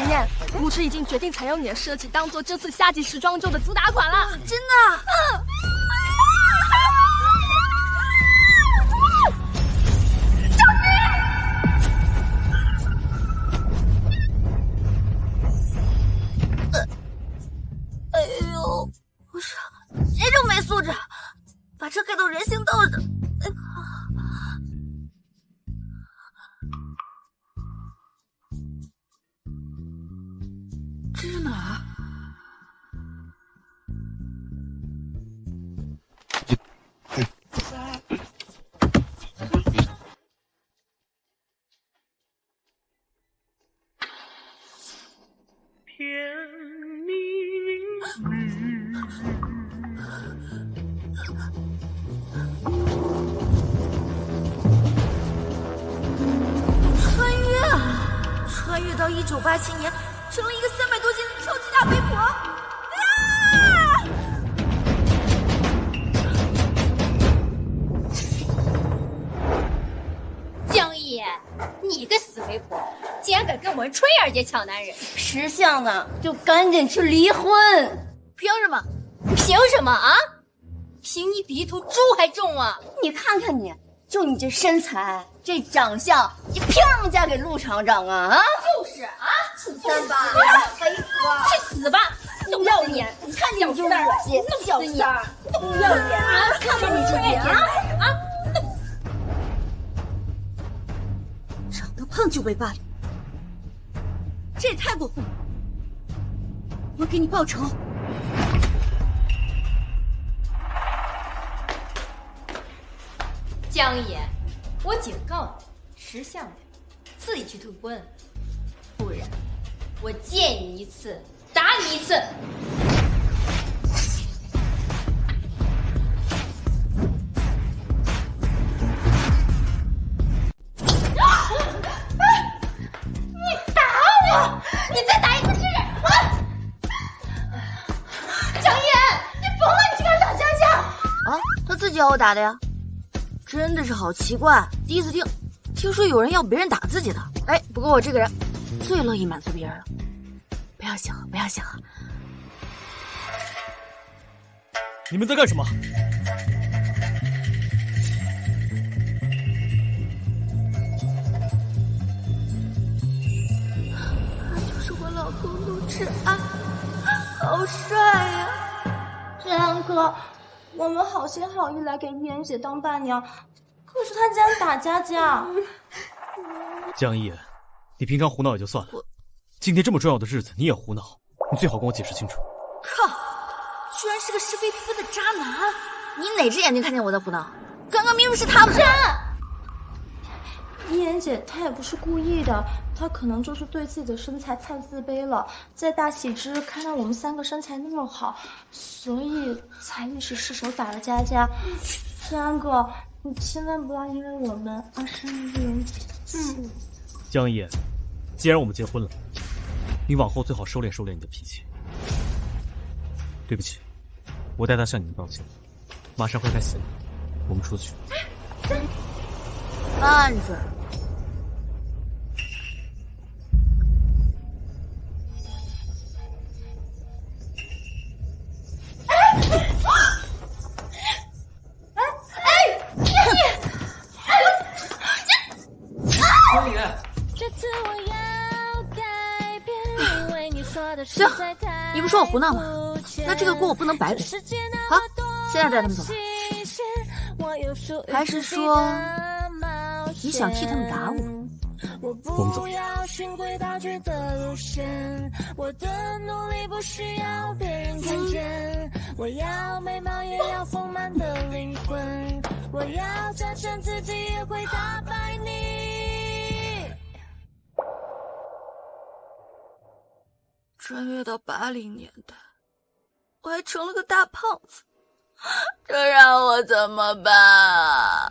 燕，顾池已经决定采用你的设计当做这次夏季时装周的主打款了。真的？哎呦，不是，谁这么没素质，把车开到人行道上？这是哪儿？穿越到1987年，成了一个300多斤的超级大肥婆。江一，你个死肥婆，竟然敢跟我们春燕姐抢男人！识相的就赶紧去离婚！凭什么？凭什么啊？凭你比一头猪还重啊！你看看你，就你这身材，这长相，你凭什么嫁给陆厂长啊？啊！就是啊，三八肥婆，去死吧！不要脸！你看你就恶心，小三儿，不要脸啊！看看你自己啊！长得胖就被霸凌，这也太过分了！我给你报仇！江一，我警告你，识相点，自己去退婚，不然我见你一次打你一次。你打我！你再打一次试试！啊！江一，你疯了！你居敢打江江！啊，他自己要我打的呀。真的是好奇怪，第一次听说有人要别人打自己的。哎，不过我这个人最乐意满足别人了。不要想，不要想。你们在干什么？他就是我老公陆志安，好帅呀！志安哥。我们好心好意来给一言姐当伴娘，可是她竟然打佳佳。江一，你平常胡闹也就算了，今天这么重要的日子你也胡闹，你最好跟我解释清楚。靠！居然是个是非不分的渣男！你哪只眼睛看见我在胡闹？刚刚明明是他们。一言姐她也不是故意的，她可能就是对自己的身材太自卑了，在大喜之日看到我们3个身材那么好，所以才一时失手打了佳佳。志安哥，你千万不要因为我们而生一言姐气。江一，既然我们结婚了，你往后最好收敛收敛你的脾气。对不起，我代他向你们道歉。马上会开洗了，我们出去。慢着。江一，行，你不说我胡闹吗？那这个锅我不能白背。好，现在带他们走吧。还是说你想替他们打我？我们走。我要美貌也要丰满的灵魂，我要战胜自己也会打败你。穿越到80年代，我还成了个大胖子，这让我怎么办啊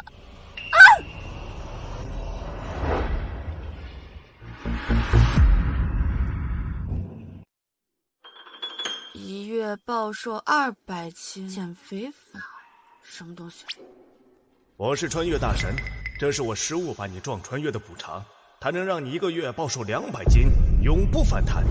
？1月暴瘦200斤，减肥法，什么东西？我是穿越大神，这是我失误把你撞穿越的补偿，它能让你1个月暴瘦200斤，永不反弹。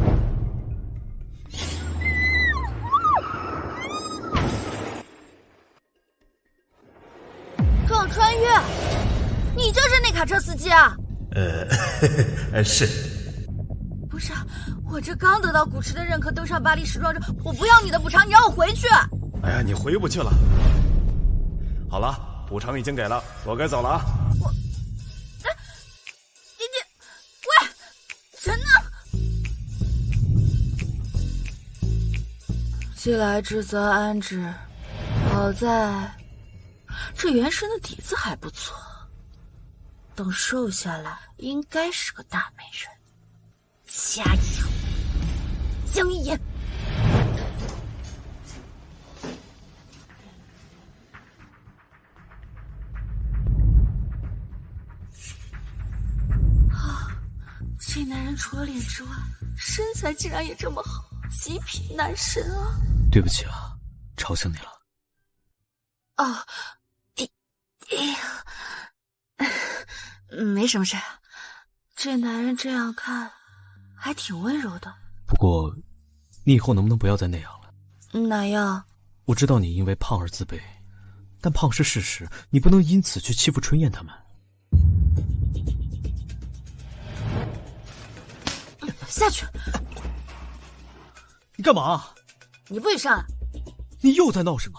郑穿越，你就是那卡车司机啊？是。不是，我这刚得到古驰的认可，登上巴黎时装周，我不要你的补偿，你让我回去。哎呀，你回不去了。好了，补偿已经给了，我该走了啊。喂，人呢？既来之则安之，好在这原神的底子还不错，等瘦下来应该是个大美人。加油，江一言！这男人除了脸之外，身材竟然也这么好，极品男神啊！对不起啊，吵醒你了。哦，没什么事。这男人这样看，还挺温柔的。不过，你以后能不能不要再那样了？哪样？我知道你因为胖而自卑，但胖是事实，你不能因此去欺负春燕他们。下去！你干嘛？你不许上来！你又在闹什么？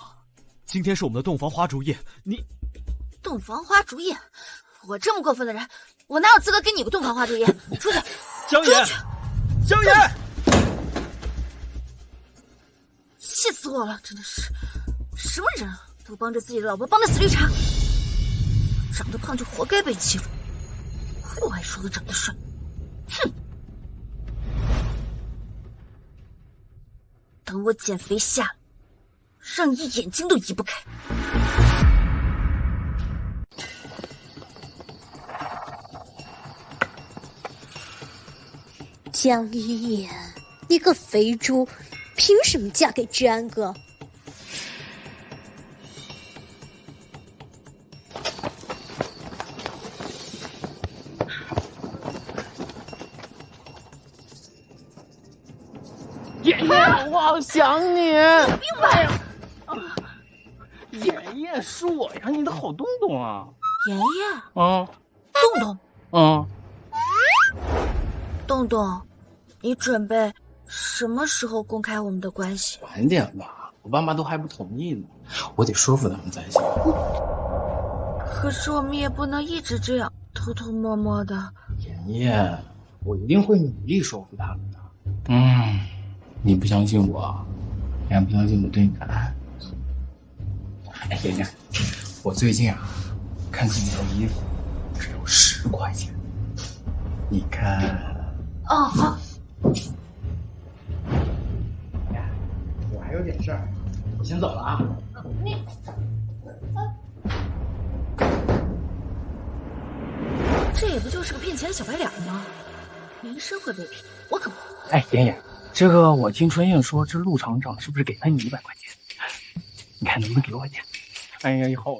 今天是我们的洞房花烛夜，你……洞房花烛夜？我这么过分的人，我哪有资格跟你个洞房花烛夜？出去！江爷，江爷！气死我了！真的是，什么人啊，都帮着自己的老婆帮的死绿茶。长得胖就活该被欺负，亏我还说他长得帅。哼！等我减肥下来，让你眼睛都移不开。江一言，你个肥猪，凭什么嫁给治安哥？妍妍，我好想你。有病吧呀！妍妍，是我呀，你的好东东啊。妍妍，洞洞，洞洞，你准备什么时候公开我们的关系？晚点吧，我爸妈都还不同意呢，我得说服他们才行。可是我们也不能一直这样偷偷摸摸的。妍妍，我一定会努力说服他们的。你不相信我，你还不相信我对你的爱。哎，妍妍，我最近啊，看见一件衣服，只有10块钱，你看。好。我还有点事儿，我先走了啊。这也不就是个骗钱的小白脸吗？名声会被骗，我可不。哎，妍妍，这个我听春燕说，这陆厂长是不是给了你100块钱？你看能不能给我点？哎呀，好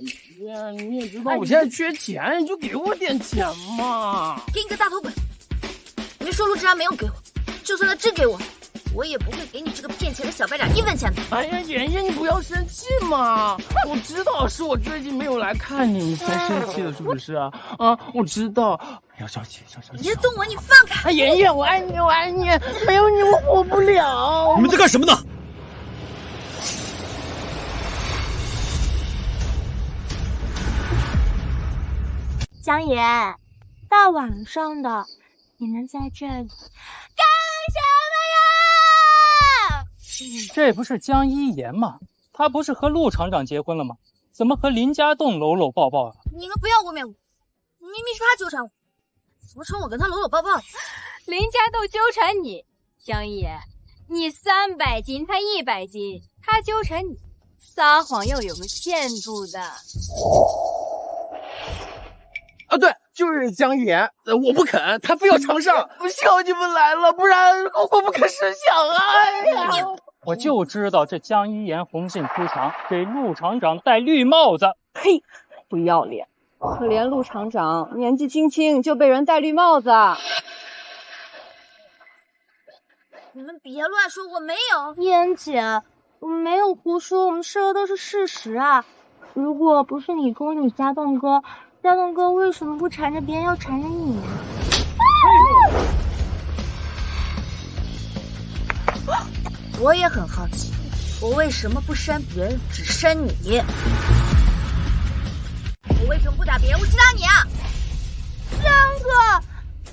呀，你也知道我现在缺钱，你就给我点钱嘛。给你个大头鬼！你说陆志安没有给我，就算他真给我，我也不会给你这个骗钱的小白脸1分钱的。哎呀，妍妍，你不要生气嘛！我知道是我最近没有来看你，你才生气的，是不是啊？我知道。要小气，小气。你动我，你放开！哎，妍妍，我爱你，我爱你，没有你我活不了。你们在干什么呢？江爷，大晚上的，你们在这里干什么呀？这不是江一言吗？他不是和陆厂长结婚了吗？怎么和林家栋搂搂抱抱啊？你们不要污蔑我，明明是他纠缠我，怎么成我跟他搂搂抱抱了？林家栋纠缠你，江一言，你300斤，他100斤，他纠缠你，撒谎要有个限度的。啊，对，就是江一言，我不肯，他非要尝上，幸好你们来了，不然我不可设想啊！哎呀，我就知道这江一言红杏出墙，给陆厂长戴绿帽子。呸！不要脸！可怜陆厂长年纪轻轻就被人戴绿帽子。你们别乱说，我没有。嫣姐，我没有胡说，我们说的都是事实啊。如果不是你勾引家栋哥，家栋哥为什么不缠着别人，要缠着你啊？我也很好奇，我为什么不扇别人，只扇你？我为什么不打别人，我只打你啊？江哥，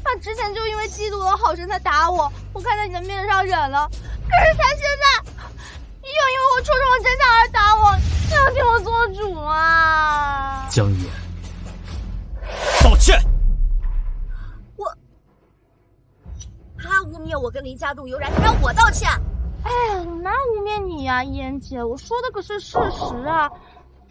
他之前就因为嫉妒我好身材打我，我看在你的面上忍了。可是他现在又因为我戳中了真相而打我，你要替我做主啊！江一言，道歉。他污蔑我跟林家栋有染，让我道歉。哎呀，哪污蔑你呀，嫣姐，我说的可是事实啊。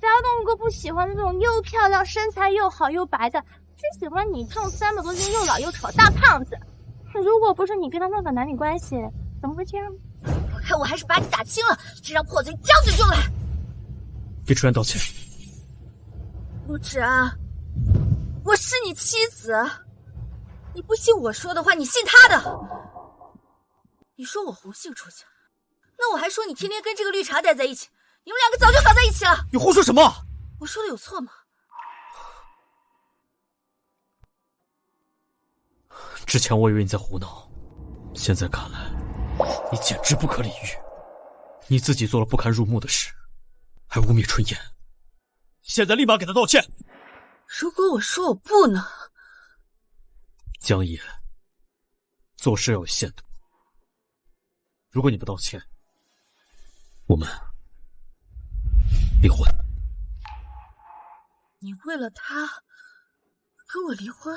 家栋哥不喜欢那种又漂亮、身材又好又白的，只喜欢你这种300多斤又老又丑的大胖子。如果不是你跟他弄个男女关系，怎么会这样？我看我还是把你打轻了，这张破嘴张嘴就来。给楚然道歉。陆芷安，我是你妻子，你不信我说的话，你信他的。你说我红杏出墙，那我还说你天天跟这个绿茶待在一起，你们2个早就搞在一起了。你胡说什么？我说的有错吗？之前我以为你在胡闹，现在看来，你简直不可理喻。你自己做了不堪入目的事，还污蔑春燕，现在立马给他道歉。如果我说我不呢？江一言，做事要有限度。如果你不道歉，我们离婚。你为了他跟我离婚？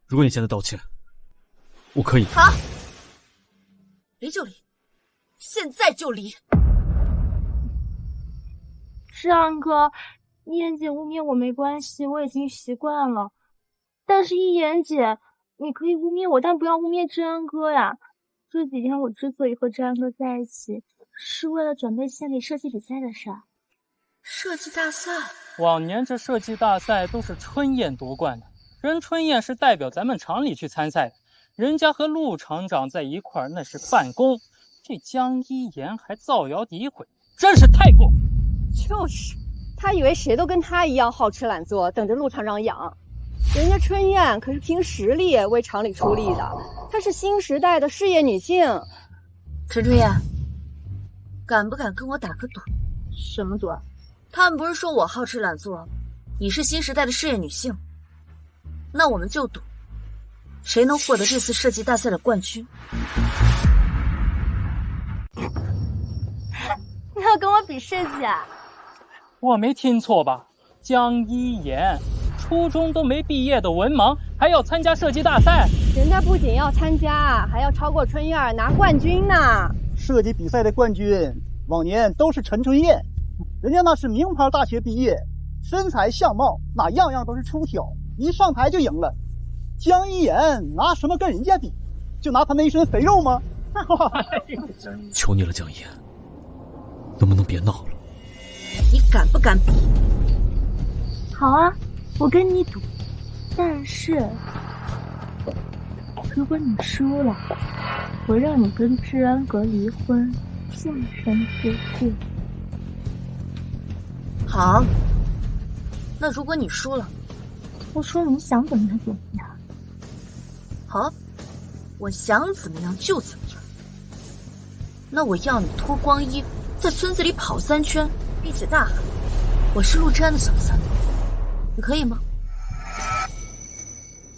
如果你现在道歉，我可以。好，离就离，现在就离。志安哥，一言姐污蔑我没关系，我已经习惯了。但是一言姐，你可以污蔑我，但不要污蔑志安哥呀。这几天我之所以和志安哥在一起，是为了准备献礼设计比赛的事儿。设计大赛？往年这设计大赛都是春燕夺冠的，人春燕是代表咱们厂里去参赛的，人家和陆厂长在一块儿那是办公，这江一言还造谣诋毁，真是太过。就是，他以为谁都跟他一样好吃懒做，等着陆厂长养。人家春燕可是凭实力为厂里出力的，她是新时代的事业女性。陈春燕，敢不敢跟我打个赌？什么赌？他们不是说我好吃懒做，你是新时代的事业女性，那我们就赌，谁能获得这次设计大赛的冠军？你要跟我比设计啊？我没听错吧？江一言，初中都没毕业的文盲，还要参加设计大赛？人家不仅要参加，还要超过春燕拿冠军呢。设计比赛的冠军往年都是陈春燕，人家那是名牌大学毕业，身材相貌那样样都是出挑，一上台就赢了。江一言拿什么跟人家比？就拿他那一身肥肉吗？求你了，江一言，能不能别闹了？你敢不敢比？好啊，我跟你赌，但是如果你输了，我让你跟志安阁离婚，净身出户。好，那如果你输了，我说你想怎么样怎么样。好，我想怎么样就怎么样。那我要你脱光衣，在村子里跑3圈，并且大喊：“我是陆之安的小三。”你可以吗？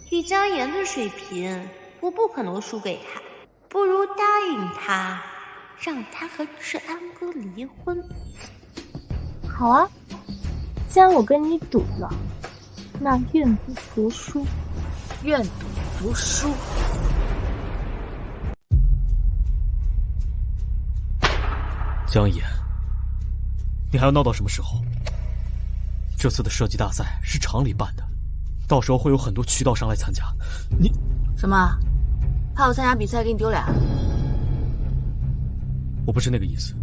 以江言的水平，我不可能输给他，不如答应他，让他和志安哥离婚。好啊，既然我跟你赌了，那愿赌服输。愿赌服输。江一言，你还要闹到什么时候？这次的设计大赛是厂里办的，到时候会有很多渠道商来参加。你什么？怕我参加比赛给你丢脸？我不是那个意思，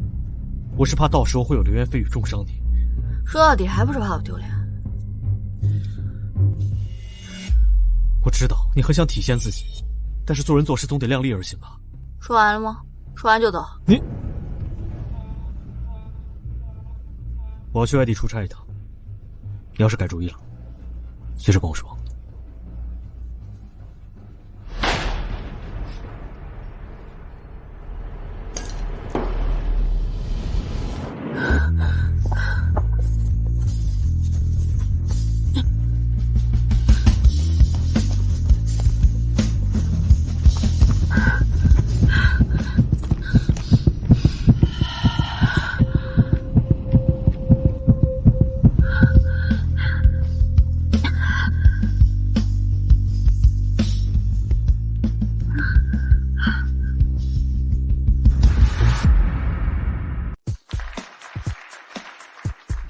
我是怕到时候会有流言蜚语重伤你。说到底还不是怕我丢脸。我知道你很想体现自己，但是做人做事总得量力而行吧。说完了吗？说完就走。你，我要去外地出差一趟，你要是改主意了，随时跟我说。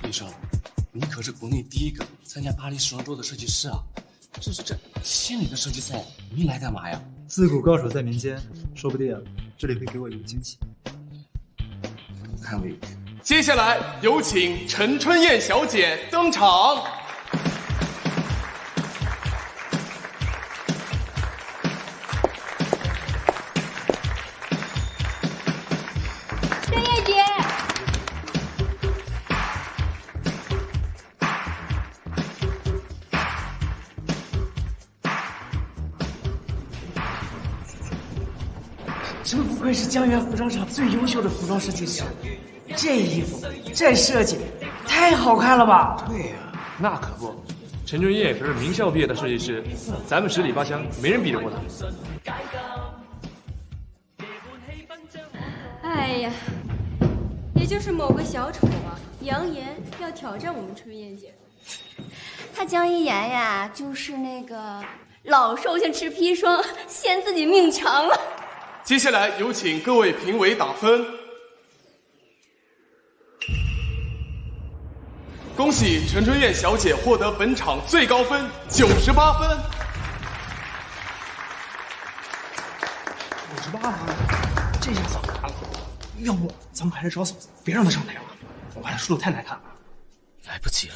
李生，你可是国内第一个参加巴黎时装周的设计师啊！这县里的设计赛，你来干嘛呀？自古高手在民间，说不定这里会给我一个惊喜。看我一眼。接下来有请陈春燕小姐登场。春燕姐，真不愧是江源服装厂最优秀的服装设计师，这衣服，这设计，太好看了吧？对呀，那可不，陈春燕可是名校毕业的设计师，咱们十里八乡没人比得过他。哎呀，也就是某个小丑啊，扬言要挑战我们春燕姐。他江一言呀，就是那个老寿星吃砒霜，嫌自己命长了。接下来有请各位评委打分。恭喜陈春燕小姐获得本场最高分98分。58分，这下糟糕了。要不咱们还是找嫂子，别让她上台了，我怕她输的太难看了。来不及了。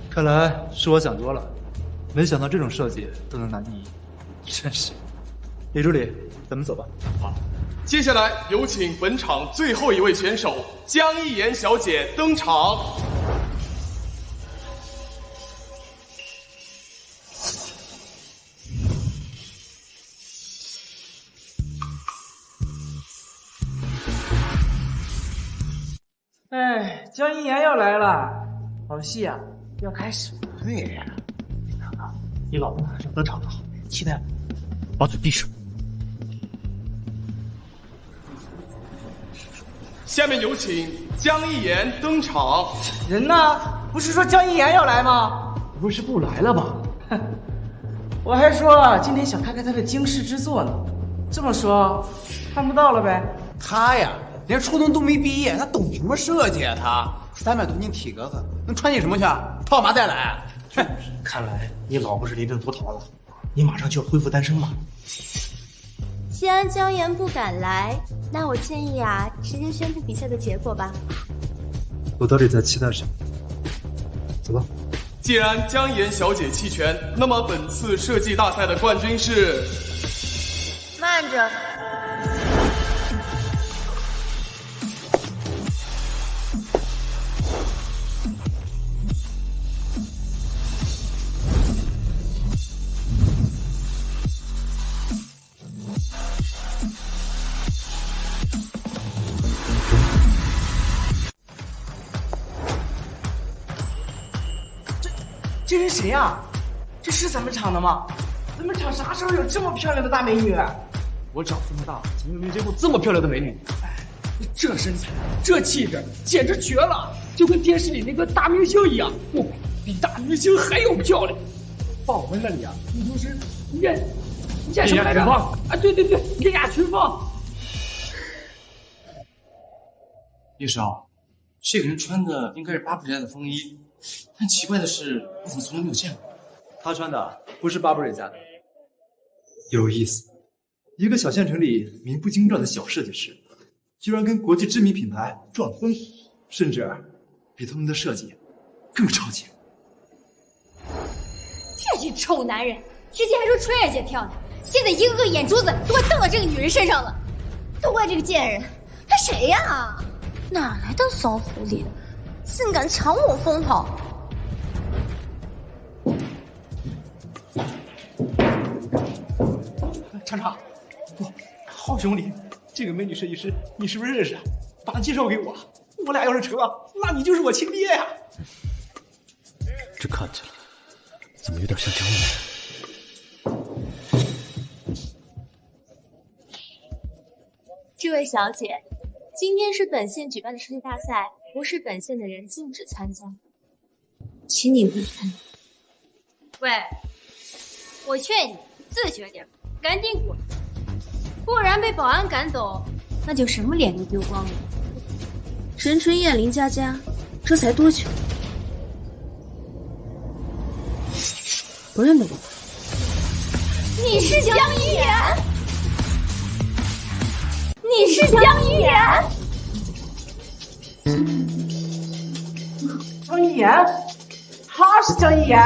看来是我想多了，没想到这种设计都能拿第一，真是。李助理，咱们走吧。好，接下来有请本场最后一位选手江一言小姐登场。哎，江一言要来了，好戏啊，要开始了。对呀，你老婆马上登场了，期待。把嘴闭上。下面有请江一言登场。人呢？不是说江一言要来吗？不是不来了吧？我还说今天想看看他的惊世之作呢。这么说，看不到了呗？他呀，连初中都没毕业，他懂什么设计啊？他300多斤体格子，能穿进什么去？套马再来。看来你老婆是临阵脱逃了，你马上就要恢复单身了。既然江言不敢来，那我建议啊，直接宣布比赛的结果吧。我到底在期待什么？走吧。既然江一言小姐弃权，那么本次设计大赛的冠军是……慢着。这人谁啊？这是咱们厂的吗？咱们厂啥时候有这么漂亮的大美女？我长这么大，从来没见过这么漂亮的美女。这身材，这气质，简直绝了，就跟电视里那个大明星一样，不，比大明星还要漂亮。放我们那里啊，你就是演什么来着？啊，对，烈亚群芳。叶少，这个人穿的应该是巴布家的风衣，但奇怪的是，我怎么从来没有见过？他穿的不是巴布瑞家的，有意思。一个小县城里名不经传的小设计师，居然跟国际知名品牌撞风，甚至比他们的设计更超前。这群臭男人，之前还说春燕姐漂亮，现在一个个眼珠子都快瞪到这个女人身上了。都怪这个贱人，他谁呀？哪来的骚狐狸，竟敢抢我风头！厂长，不，好兄弟，这个美女设计师你是不是认识？把她介绍给我，我俩要是成了，那你就是我亲爹呀！这看起来怎么有点像江一言？这位小姐，今天是本县举办的设计大赛，不是本县的人禁止参加，请你离开。喂，我劝你自觉点，赶紧滚，不然被保安赶走，那就什么脸都丢光了。陈春燕、林佳佳，这才多久？不认得我。你是江一言，你是江一言，江一言，他是江一言。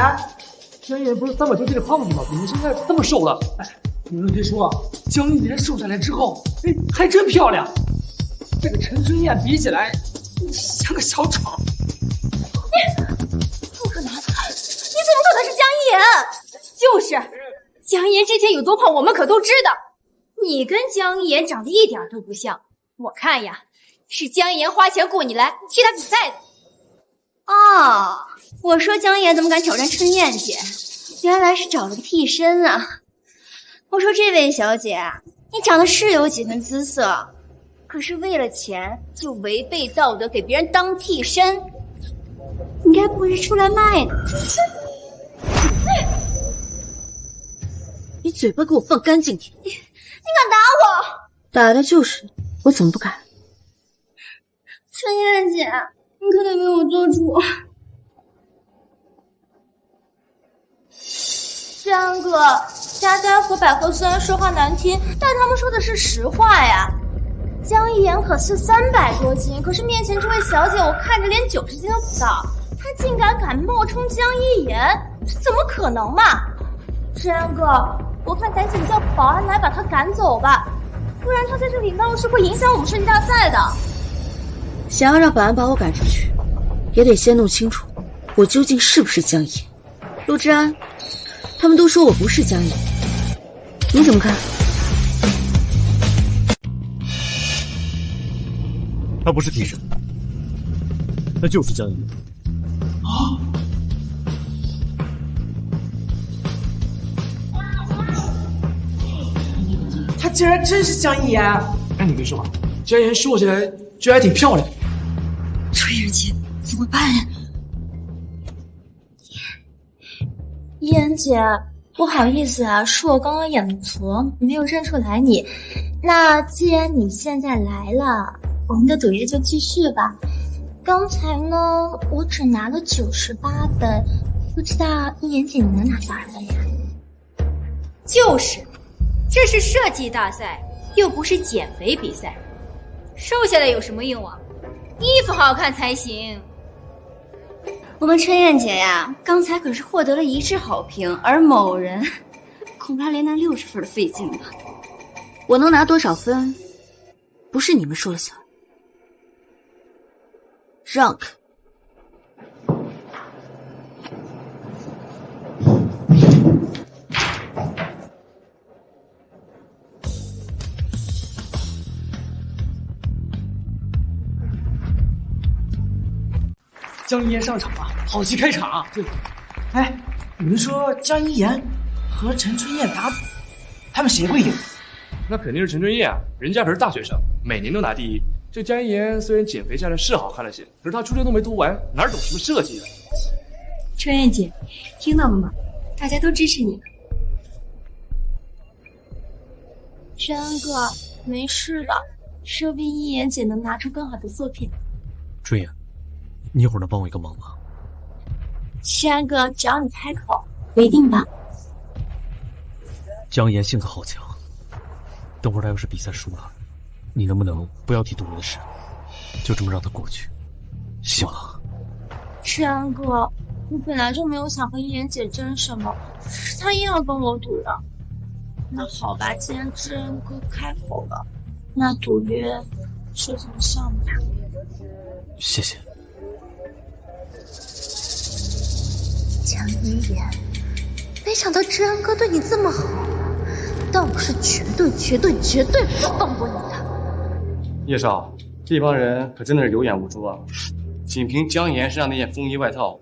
江一言不是390斤的胖子吗？怎么现在这么瘦了？哎，你们别说，江一言瘦下来之后，哎，还真漂亮。这个陈春燕比起来，像个小丑。不可能！你怎么可能是江一言？就是，江一言之前有多胖，我们可都知道。你跟江一言长得一点都不像，我看呀，是江一言花钱雇你来替他比赛的。哦，我说江一言怎么敢挑战春燕姐，原来是找了个替身啊！我说这位小姐，你长得是有几分姿色，可是为了钱就违背道德给别人当替身，你该不会是出来卖的？你嘴巴给我放干净点！你敢打我？打的就是你，我怎么不敢？春燕姐，你可得为我做主。志安哥，佳佳和百合虽然说话难听，但他们说的是实话呀。江一言可是300多斤，可是面前这位小姐，我看着连90斤都不到，她竟敢冒充江一言，这怎么可能嘛？志安哥，我看赶紧叫保安来把他赶走吧，不然他在这里闹事会影响我们设计大赛的。想要让保安把我赶出去，也得先弄清楚我究竟是不是江一言。陆之安，他们都说我不是江一言，你怎么看？他不是替身，他就是江一言。啊！他竟然真是江一言！哎，你别说，江一言说起来居然还挺漂亮。春燕姐怎么办呀？燕姐，不好意思啊，是我刚刚眼了错，没有认出来你。那既然你现在来了，我们的赌约就继续吧。刚才呢，我只拿了98分，不知道一言姐你能拿多少分呀？就是，这是设计大赛，又不是减肥比赛，瘦下来有什么用啊？衣服好看才行。我们春燕姐呀，刚才可是获得了一致好评，而某人恐怕连拿60分都费劲了。我能拿多少分，不是你们说了算。让开！江一言上场了，好戏开场。对，哎，你们说江一言和陈春燕打赌，他们谁会赢？那肯定是陈春燕啊，人家可是大学生，每年都拿第一。这江一言虽然减肥下来是好看了些，可是他初中都没读完，哪懂什么设计啊？春燕姐，听到了吗？大家都支持你。轩哥，没事的，说不定一言姐能拿出更好的作品。春燕，你一会儿能帮我一个忙吗？轩哥，只要你开口，我一定帮。江一言性子好强，等会儿他要是比赛输了，你能不能不要提赌约的事，就这么让他过去？行吗？志安哥，我本来就没有想和一言姐争什么，是她硬要跟我赌的。那好吧，既然知恩哥开口了，那赌约就这么上吧。谢谢。江一言，没想到知恩哥对你这么好，但我是绝对不会放过你的。叶少，这帮人可真的是有眼无珠啊！仅凭江岩身上那件风衣外套，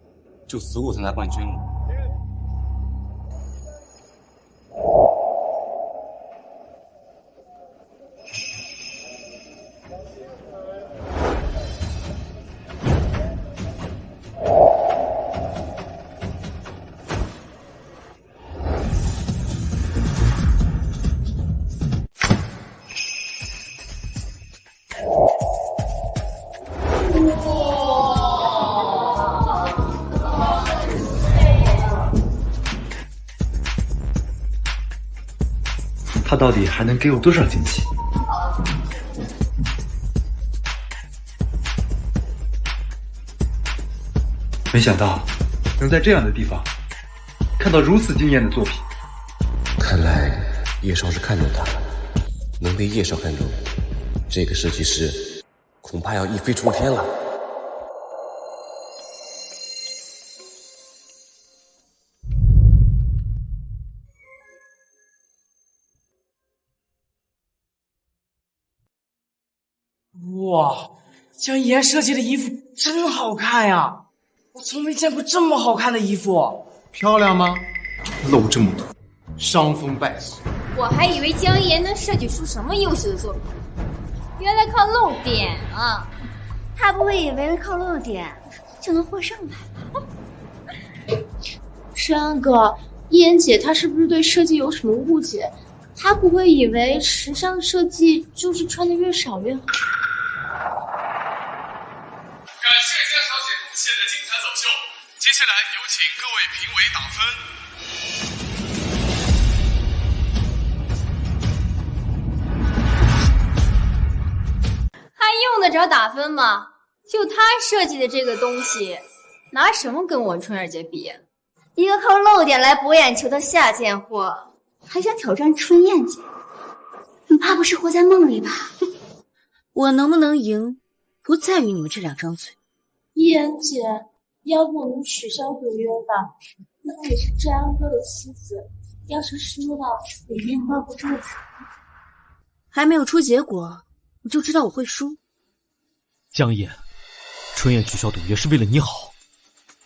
就足够参加冠军了。他到底还能给我多少惊喜？没想到能在这样的地方看到如此惊艳的作品。看来叶少是看中他了，能被叶少看中，这个设计师恐怕要一飞冲天了。哇，江一言设计的衣服真好看呀！我从没见过这么好看的衣服。漂亮吗？露这么多，伤风败俗。我还以为江一言能设计出什么优秀的作品，原来靠露点啊！他不会以为靠露点就能获胜吧？知恩哥，一言姐她是不是对设计有什么误解？她不会以为时尚设计就是穿的越少越好？感谢江小姐贡献的精彩走秀，接下来有请各位评委打分。还用得着打分吗？就他设计的这个东西，拿什么跟我春儿姐比？一个靠露点来博眼球的下贱货，还想挑战春燕姐？你怕不是活在梦里吧？我能不能赢，不在于你们这两张嘴。一言姐，要不我们取消赌约吧？那也是知恩哥的妻子，要是输了，也面挂不住他。还没有出结果，你就知道我会输。江燕，春燕取消赌约是为了你好。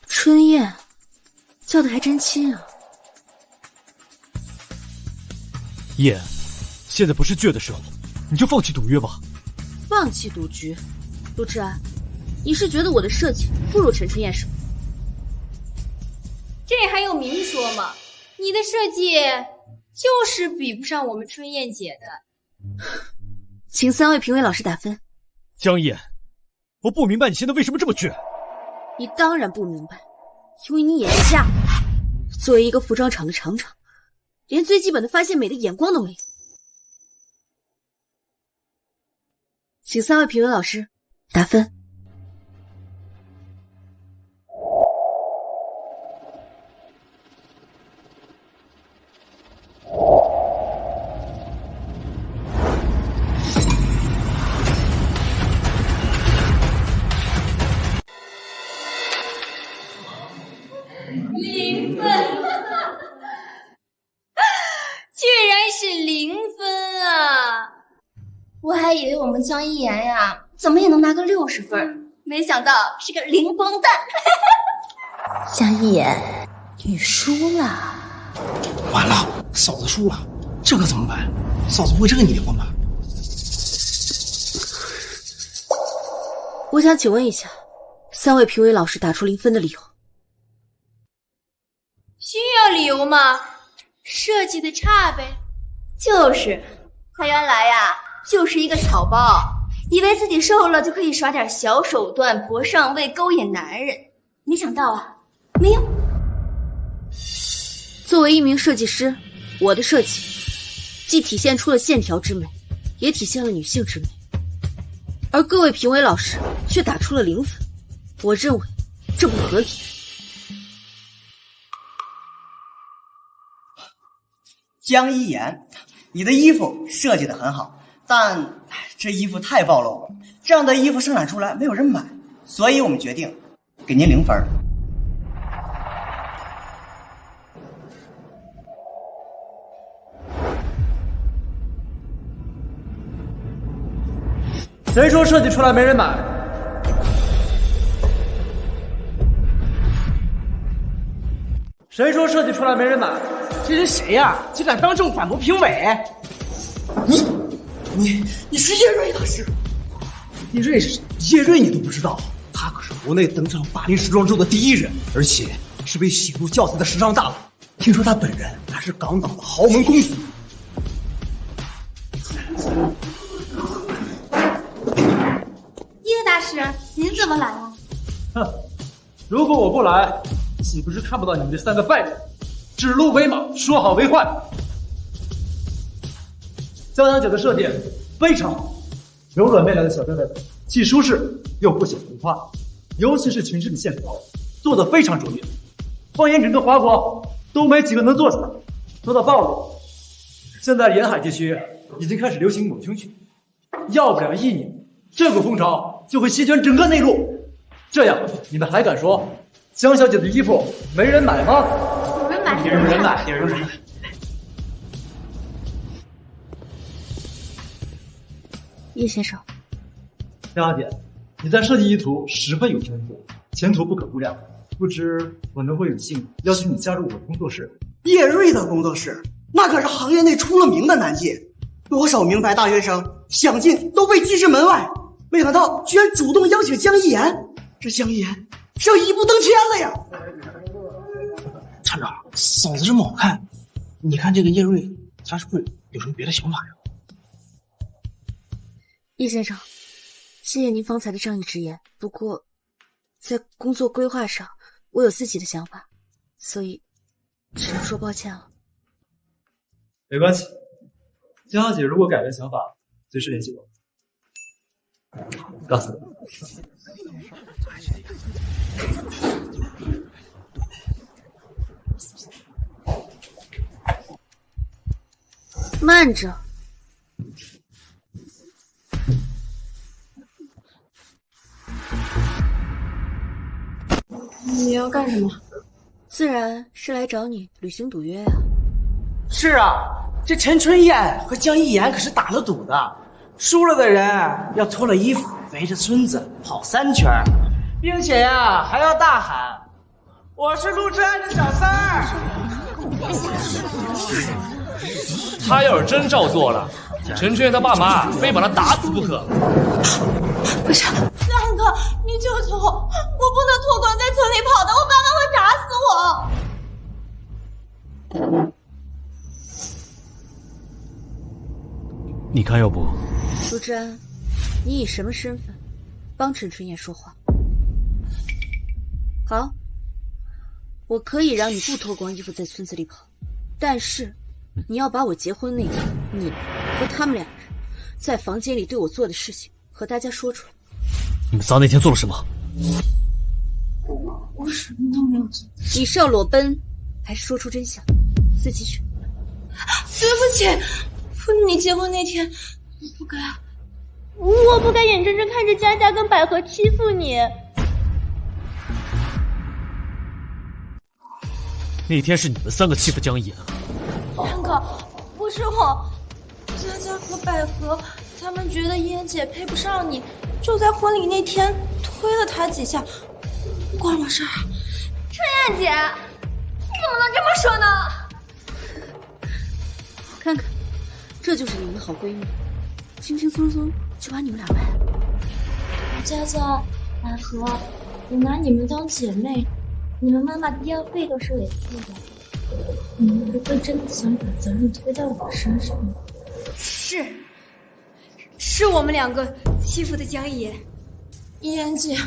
春燕，叫的还真亲啊。燕，现在不是倔的时候，你就放弃赌约吧。放弃赌局？陆志安，你是觉得我的设计不如陈春燕是吗？这还用明说吗？你的设计就是比不上我们春燕姐的。请3位评委老师打分。江燕，我不明白你现在为什么这么倔。你当然不明白，因为你眼瞎。作为一个服装厂的厂长，连最基本的发现美的眼光都没有。请3位评委老师打分。0分，居然是0分啊！我还以为我们江一言呀，怎么也能拿个60分，没想到是个灵光蛋。江一言，你输了。完了，嫂子输了，这可怎么办？嫂子会认你离婚吧？我想请问一下，3位评委老师打出0分的理由。需要理由吗？设计的差呗。就是，他原来呀就是一个草包，以为自己瘦了就可以耍点小手段博上位勾引男人，没想到啊没用。作为一名设计师，我的设计既体现出了线条之美，也体现了女性之美，而各位评委老师却打出了0分，我认为这不合理。江一言，你的衣服设计得很好，但这衣服太暴露了，这样的衣服生产出来没有人买，所以我们决定给您0分。谁说设计出来没人买？谁说设计出来没人买？这是谁呀？竟敢当众反驳评委！你是叶瑞大师？叶瑞是谁？叶瑞你都不知道？他可是国内登上巴黎时装周的第1人，而且是被写入教材的时尚大佬。听说他本人还是港岛的豪门公子。叶大师，您怎么来了？哼，如果我不来，岂不是看不到你们这3个败类？指鹿为马，说好为坏。江阳姐的设计非常好，柔软媚良的小吊带既舒适又不显浮夸，尤其是裙式的线条做得非常卓越。放眼整个华国，都没几个能做出来。说到暴露，现在沿海地区已经开始流行抹胸裙，要不了1年，这股风潮就会席卷整个内陆。这样你们还敢说江小姐的衣服没人买吗？有人买，有人买，有人买。叶先生，江小姐，你在设计意图十分有天赋，前途不可估量。不知我能否有幸邀请你加入我的工作室？叶瑞的工作室，那可是行业内出了名的男妓，多少名牌大学生想进都被拒之门外。没想到居然主动邀请江一言，这江一言是要一步登天了呀！厂长，嫂子这么好看，你看这个叶瑞，他是不是有什么别的想法呀？叶先生，谢谢您方才的仗义直言，不过在工作规划上，我有自己的想法，所以只能说抱歉了。没关系，江小姐如果改变想法，随时联系我。告诉我。慢着，你要干什么？自然是来找你履行赌约啊。是啊，这陈春燕和江一言可是打了赌的，输了的人要脱了衣服围着村子跑3圈，并且呀还要大喊：“我是陆之安的小三儿。”他要是真照做了，陈春燕他爸妈非把他打死不可。不是，三哥，你救救我！我不能脱光在村里跑的，我爸妈会打死我。你看，要不陆之安，你以什么身份帮陈春燕说话？好，我可以让你不脱光衣服在村子里跑，但是你要把我结婚那天你和他们2人在房间里对我做的事情和大家说出来。你们仨那天做了什么？我什么都没有做。你是要裸奔，还是说出真相？自己选。对不起，你结婚那天，我不该眼睁睁看着佳佳跟百合欺负你。那天是你们3个欺负江一言啊！三哥，不是我，佳佳和百合他们觉得嫣姐配不上你，就在婚礼那天推了她几下，关我事儿。春燕姐，你怎么能这么说呢？看看，这就是你们的好闺蜜，轻轻松松就把你们俩卖了。佳佳、百合，我拿你们当姐妹，你们妈妈医药费都是我付的，你们不会真的想把责任推在我身上吗？是我们2个欺负的江一言。嫣姐，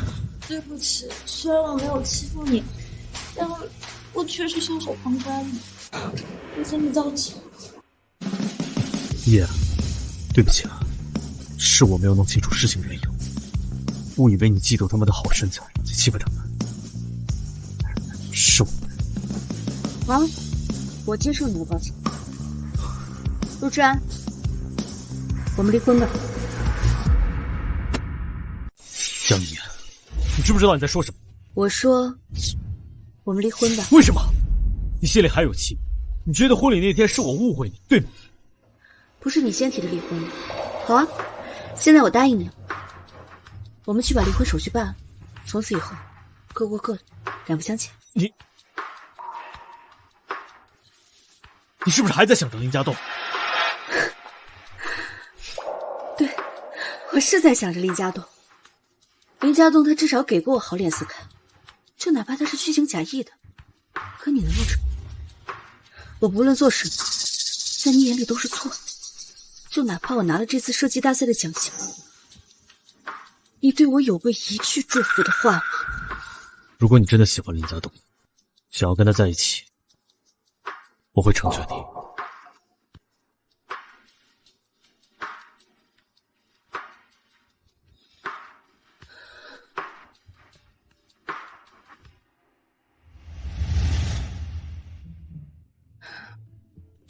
对不起，虽然我没有欺负你，但我确实袖手旁观了，我向你道歉。叶，对不起啊，是我没有弄清楚事情缘由，误以为你嫉妒他们的好身材，才欺负他们。是我。好，我接受你的抱歉，陆之安，我们离婚吧。江一言，你知不知道你在说什么？我说，我们离婚吧。为什么？你心里还有气？你觉得婚礼那天是我误会你，对吗？不是你先提的离婚。好啊，现在我答应你了，我们去把离婚手续办了，从此以后各过各的，两不相欠。你是不是还在想着林家栋？对，我是在想着林家栋。林家栋他至少给过我好脸色看，就哪怕他是虚情假意的。可你的陆晨，我不论做什么，在你眼里都是错的。就哪怕我拿了这次设计大赛的奖项，你对我有过一句祝福的话吗？如果你真的喜欢林家栋，想要跟他在一起，我会成全你。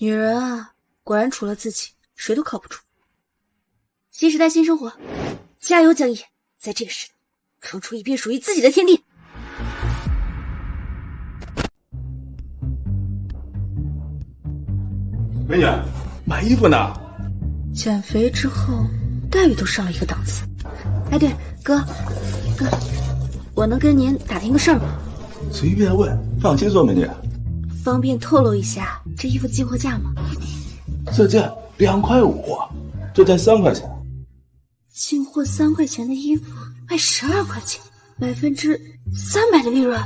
女人啊，果然除了自己，谁都靠不住。新时代新生活，加油江一，在这个时代，闯出一片属于自己的天地。美女，买衣服呢？减肥之后，待遇都上了一个档次。哎，对，哥，我能跟您打听个事儿吗？随便问，放心说，美女。方便透露一下这衣服的进货价吗？这件2.5块，这件3块钱。进货3块钱的衣服卖12块钱，300%的利润。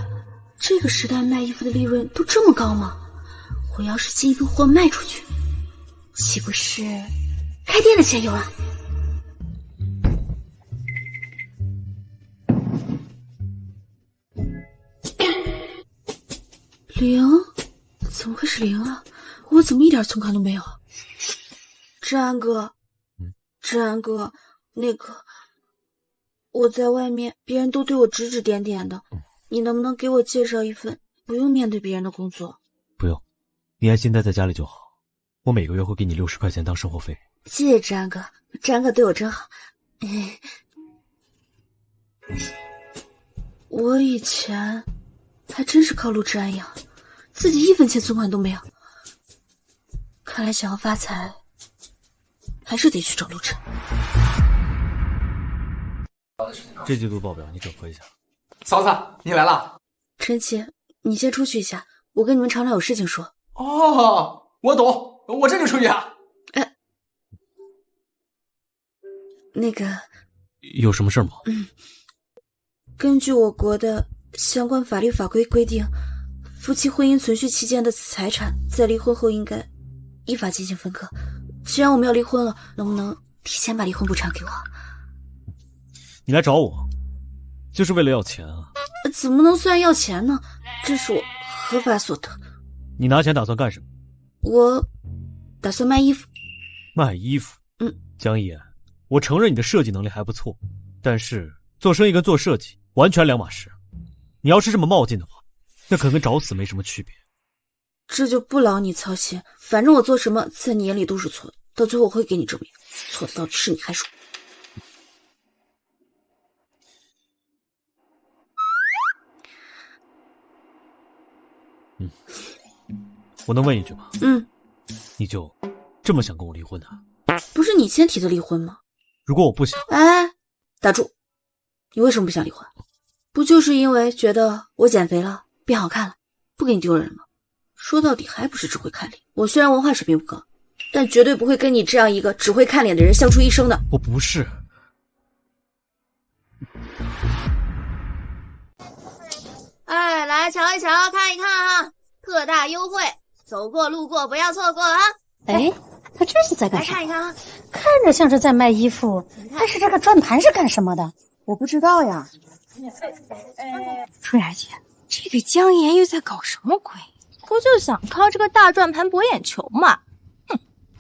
这个时代卖衣服的利润都这么高吗？我要是进一批货卖出去，岂不是开店的钱有了？零？怎么会是0啊？我怎么一点存款都没有？志安哥，那个，我在外面，别人都对我指指点点的，你能不能给我介绍一份不用面对别人的工作？不用，你安心待在家里就好。我每个月会给你60块钱当生活费。谢谢志安哥，志安哥对我真好。我以前还真是靠陆志安养，自己1分钱存款都没有。看来想要发财，还是得去找陆晨。这季度报表你整合一下。嫂子，你来了。陈奇，你先出去一下，我跟你们厂长有事情说。哦，我懂，我这就出去啊。那个，有什么事吗？根据我国的相关法律法规规定，夫妻婚姻存续期间的财产在离婚后应该依法进行分割。既然我们要离婚了，能不能提前把离婚补偿给我？你来找我，就是为了要钱啊？怎么能算要钱呢？这是我合法所得。你拿钱打算干什么？我打算卖衣服。卖衣服？江一言，我承认你的设计能力还不错，但是做生意跟做设计完全两码事。你要是这么冒进的话，那可跟找死没什么区别。这就不劳你操心，反正我做什么在你眼里都是错的，到最后我会给你证明，错的到底是你还是我。我能问一句吗？你就这么想跟我离婚的？不是你先提的离婚吗？如果我不想……哎，打住！你为什么不想离婚？不就是因为觉得我减肥了，变好看了，不给你丢人了吗？说到底还不是只会看脸。我虽然文化水平不高，但绝对不会跟你这样一个只会看脸的人相处一生的。我不是。哎，来瞧一瞧，看一看啊，特大优惠，走过路过不要错过啊！哎，他这是在干啥？来看一看啊，看着像是在卖衣服，但是这个转盘是干什么的？我不知道呀。春芽姐，这个江岩又在搞什么鬼？不就想靠这个大转盘博眼球嘛？哼，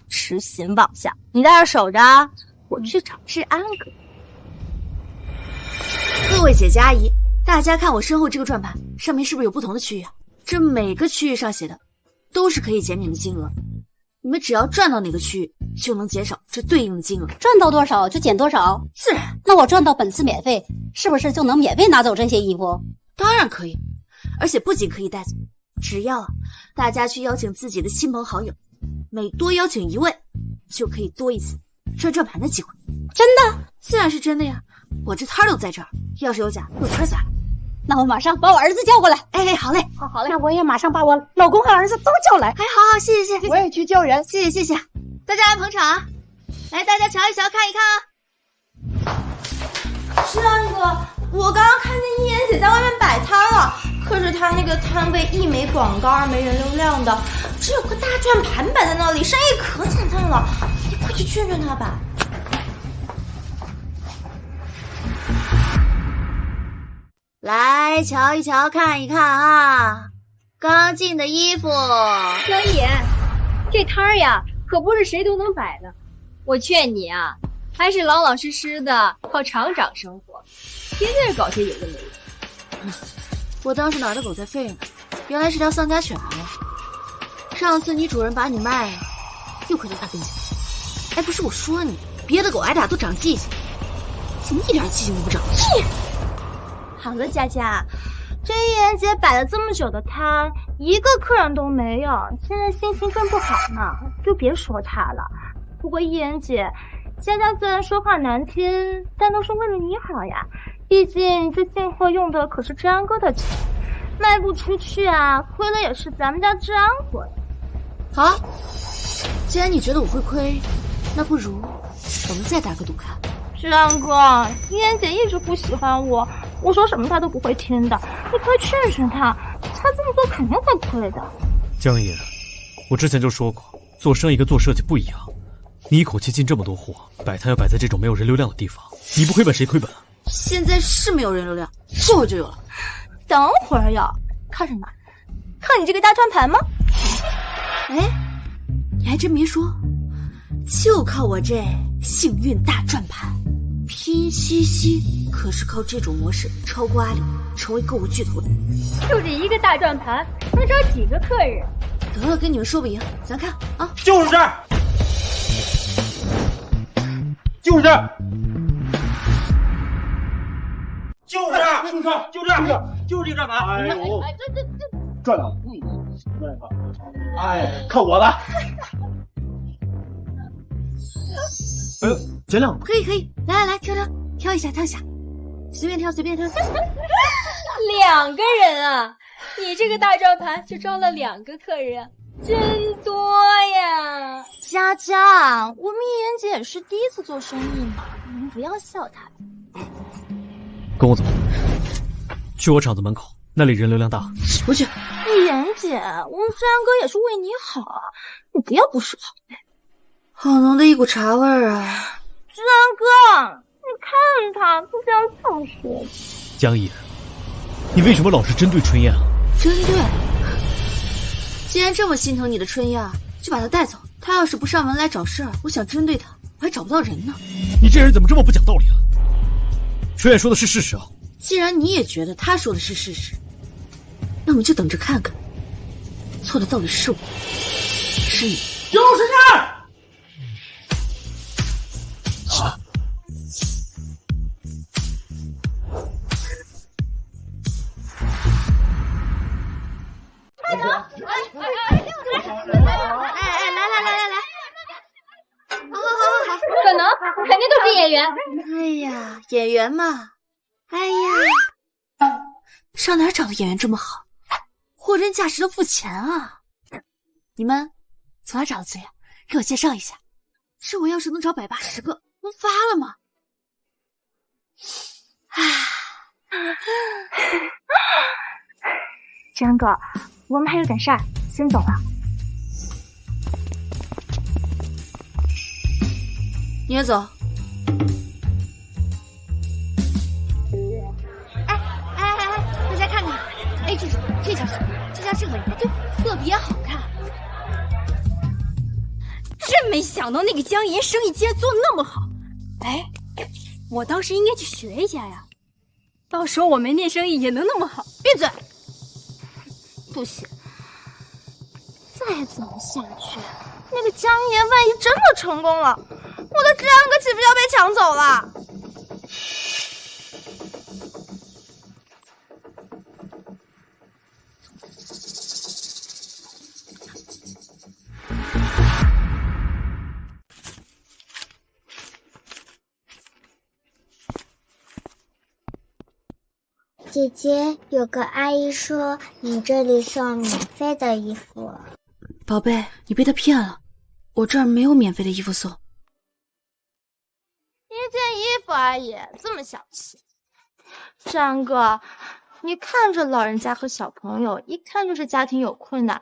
痴心妄想！你在这守着，我去找志安哥。各位姐姐阿姨，大家看我身后这个转盘，上面是不是有不同的区域啊？这每个区域上写的都是可以减免的金额。你们只要赚到哪个区域，就能减少这对应的金额。赚到多少就减多少，自然。那我赚到本次免费，是不是就能免费拿走这些衣服？当然可以，而且不仅可以带走，只要大家去邀请自己的亲朋好友，每多邀请1位，就可以多一次赚转盘的机会。真的？自然是真的呀！我这摊儿都在这儿，要是有假，给我圈下来。那我马上把我儿子叫过来。哎，好嘞，好嘞。那我也马上把我老公和儿子都叫来。哎，好，谢谢。我也去叫人。谢谢。大家来捧场啊！来，大家瞧一瞧，看一看啊！是啊，那个，我刚刚看见一言姐在外面摆摊了，可是她那个摊位一没广告，二没人流量的，只有个大转盘摆在那里，生意可惨淡了。你快去劝劝她吧。来瞧一瞧，看一看啊！刚进的衣服。江一言，这摊儿呀，可不是谁都能摆的。我劝你啊，还是老老实实的靠厂长生活，别在这搞些有的没的。我当时哪儿的狗在吠呢，原来是条丧家犬啊！上次你主人把你卖了，又回到他跟前。哎，不是我说你，别的狗挨打都长记性，怎么一点记性都不长？好了，佳佳，这一言姐摆了这么久的摊，一个客人都没有，现在心情更不好呢，就别说她了。不过一言姐，佳佳虽然说话难听，但都是为了你好呀。毕竟这进货用的可是志安哥的钱，卖不出去啊，亏的也是咱们家志安哥呀。好，既然你觉得我会亏，那不如我们再打个赌看。志安哥，一言姐一直不喜欢我，我说什么她都不会听的，你快劝劝她，她这么做肯定会亏的。江爷，我之前就说过，做生意跟做设计不一样。你一口气进这么多货，摆摊要摆在这种没有人流量的地方，你不亏本谁亏本啊？现在是没有人流量，这会儿就有了。等会儿呀，看什么？看你这个大转盘吗？哎，你还真别说，就靠我这幸运大转盘。拼夕夕可是靠这种模式超过阿里，成为购物巨头的。就这一个大转盘，能招几个客人？得了，跟你们说不赢，咱看啊，就是这儿，就是这儿，就是这儿，就这儿，就这儿，就是这个转盘。哎呦，这转了，哎，看我的。哎呦，减两个。可以，来，挑一下，随便挑。2个人啊！你这个大转盘就招了2个客人，真多呀！佳佳，我们一言姐也是第一次做生意嘛，您不要笑她。跟我走，去我厂子门口，那里人流量大。不去。一言姐，我们志安哥也是为你好啊，你不要不识好歹。好浓的一股茶味儿啊！志安哥，你看他就这样放学。江爷，你为什么老是针对春燕啊？针对？既然这么心疼你的春燕，就把她带走。她要是不上门来找事儿，我想针对她，我还找不到人呢。你这人怎么这么不讲道理啊？春燕说的是事实啊。既然你也觉得她说的是事实，那我们就等着看看，错的到底是我，是你。就是这儿。啊！好，可能肯定都是演员。哎呀，演员嘛，哎呀，上哪儿找的演员这么好，货真价实的付钱啊！你们从哪找的资源？给我介绍一下。这我要是能找180个，能发了吗？志安哥，我们还有点事儿，先走了。你也走。哎，大家看看，哎，这家这个人就特别好看。真没想到那个江爷生意竟然做那么好，哎，我当时应该去学一下呀，到时候我门店生意也能那么好。闭嘴！不行，再这么下去，那个江一言万一真的成功了，我的治安可岂不要被抢走了？姐姐，有个阿姨说你这里送免费的衣服。宝贝，你被她骗了，我这儿没有免费的衣服送。一件衣服而已，这么小气。志安哥，你看这老人家和小朋友，一看就是家庭有困难。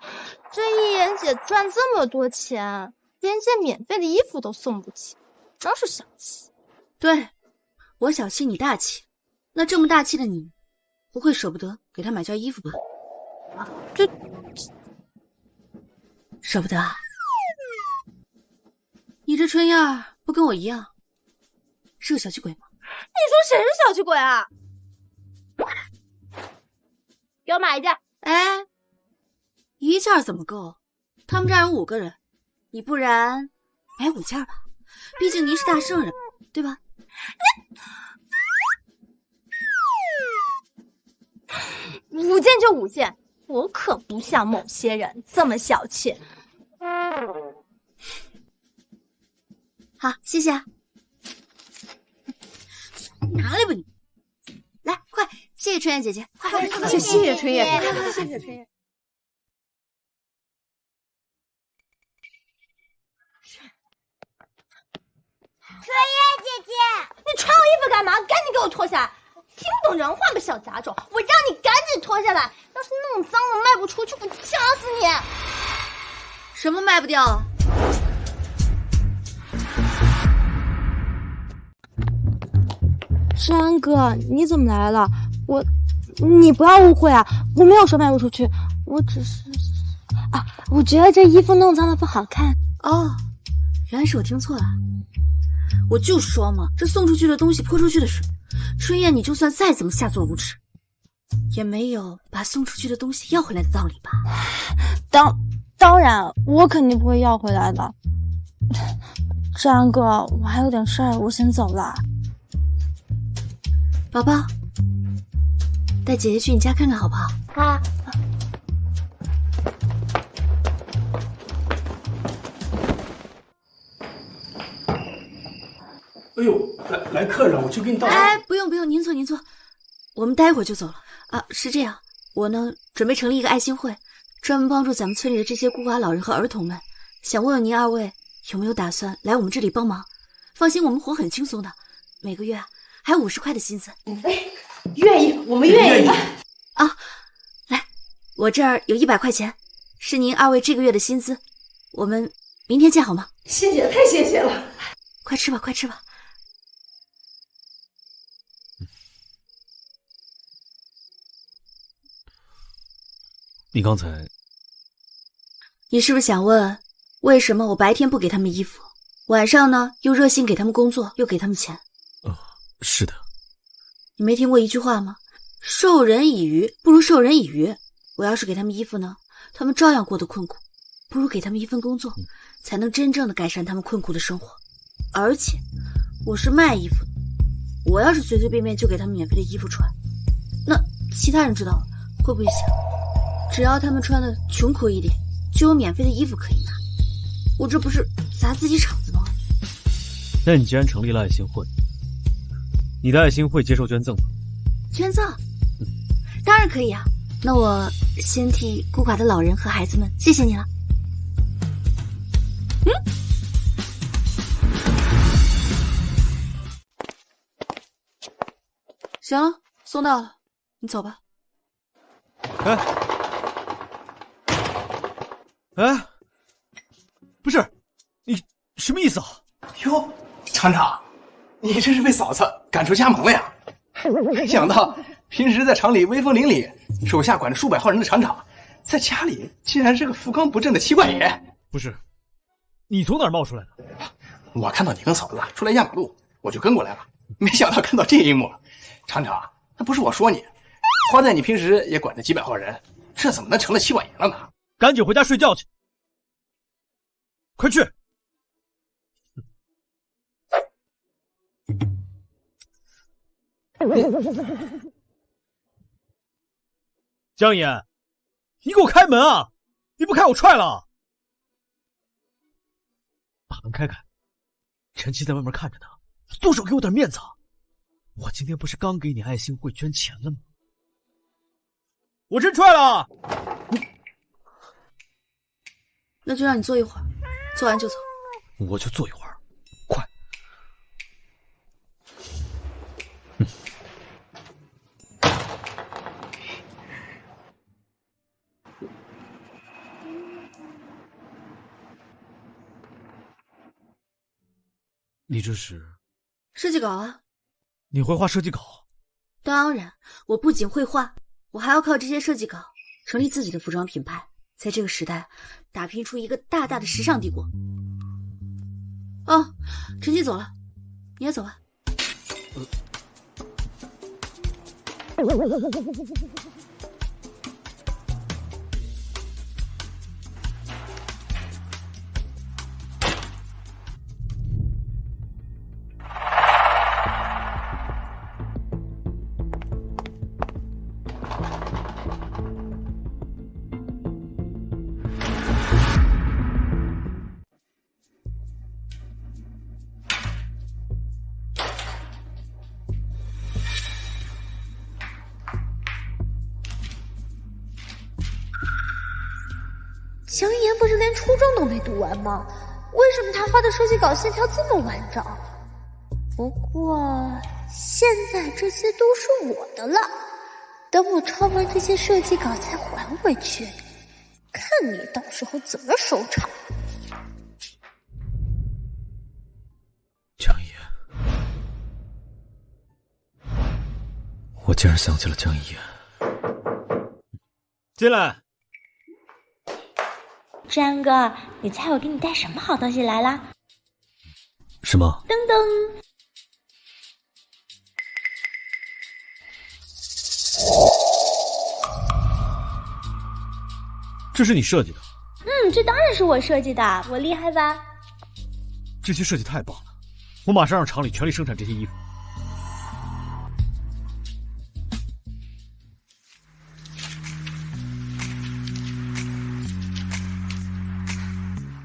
这一言姐赚这么多钱，连件免费的衣服都送不起，真是小气。对，我小气你大气，那这么大气的你，不会舍不得给他买件衣服吧？这舍不得啊？你这春燕儿不跟我一样，是个小气鬼吗？你说谁是小气鬼啊？给我买一件。哎，一件怎么够？他们这儿有5个人，你不然买5件吧，毕竟您是大圣人，对吧？你5件就5件，我可不像某些人这么小气。好，谢谢啊。拿来吧你，来快，谢谢春燕姐姐，快，谢谢春燕，谢谢春燕。春燕姐姐，你穿我衣服干嘛？赶紧给我脱下来！听不懂人话吧，小杂种！我让你赶紧脱下来，要是弄脏了卖不出去，我掐死你！什么卖不掉啊？志安哥，你怎么来了？你不要误会啊，我没有说卖不出去，我只是我觉得这衣服弄脏了不好看。哦，原来是我听错了。我就说嘛，这送出去的东西泼出去的水，春燕你就算再怎么下作无耻，也没有把送出去的东西要回来的道理吧？当然，我肯定不会要回来的。志安哥，我还有点事儿，我先走了。宝宝，带姐姐去你家看看好不好？啊。哎呦，来客人，我去给你倒茶。哎，不用，您坐，我们待会儿就走了啊。是这样，我呢准备成立一个爱心会，专门帮助咱们村里的这些孤寡老人和儿童们。想问问您2位有没有打算来我们这里帮忙？放心，我们活很轻松的，每个月还有50块的薪资。愿意，我们愿意啊！来，我这儿有100块钱，是您2位这个月的薪资，我们明天见好吗？谢谢，太谢谢了！快吃吧。你刚才，你是不是想问，为什么我白天不给他们衣服，晚上呢又热心给他们工作，又给他们钱？是的。你没听过一句话吗？授人以鱼不如授人以渔。我要是给他们衣服呢，他们照样过得困苦，不如给他们一份工作，才能真正的改善他们困苦的生活。而且我是卖衣服的，我要是随随便便就给他们免费的衣服穿，那其他人知道了会不会想，只要他们穿的穷苦一点，就有免费的衣服可以拿？我这不是砸自己场子吗？那你既然成立了爱心会，你的爱心会接受捐赠吗？捐赠？当然可以啊。那我先替孤寡的老人和孩子们谢谢你了。行了，送到了，你走吧。哎，不是，你什么意思啊？哟，厂长，你这是被嫂子赶出家门了呀？没想到平时在厂里威风凛凛，手下管着数百号人的厂长，在家里竟然是个福康不振的妻管严。不是，你从哪儿冒出来的？我看到你跟嫂子出来压马路，我就跟过来了。没想到看到这一幕，厂长，那不是我说你，好歹你平时也管着几百号人，这怎么能成了妻管严了呢？赶紧回家睡觉去。快去！江岩，你给我开门啊！你不开我踹了！把门开开，陈七在外面看着呢，动手给我点面子啊！我今天不是刚给你爱心会捐钱了吗？我真踹了！那就让你坐一会儿，做完就走。我就坐一会儿，快！你这是设计稿啊？你会画设计稿？当然，我不仅会画，我还要靠这些设计稿成立自己的服装品牌，在这个时代打拼出一个大大的时尚帝国。哦，陈曦走了，你也走吧。江一言不是连初中都没读完吗？为什么他画的设计稿线条这么完整？不过现在这些都是我的了，等我抄完这些设计稿再还回去，看你到时候怎么收场。江一言，我竟然想起了江一言。进来。志安哥，你猜我给你带什么好东西来啦？什么？噔噔！这是你设计的？这当然是我设计的，我厉害吧？这些设计太棒了，我马上让厂里全力生产这些衣服。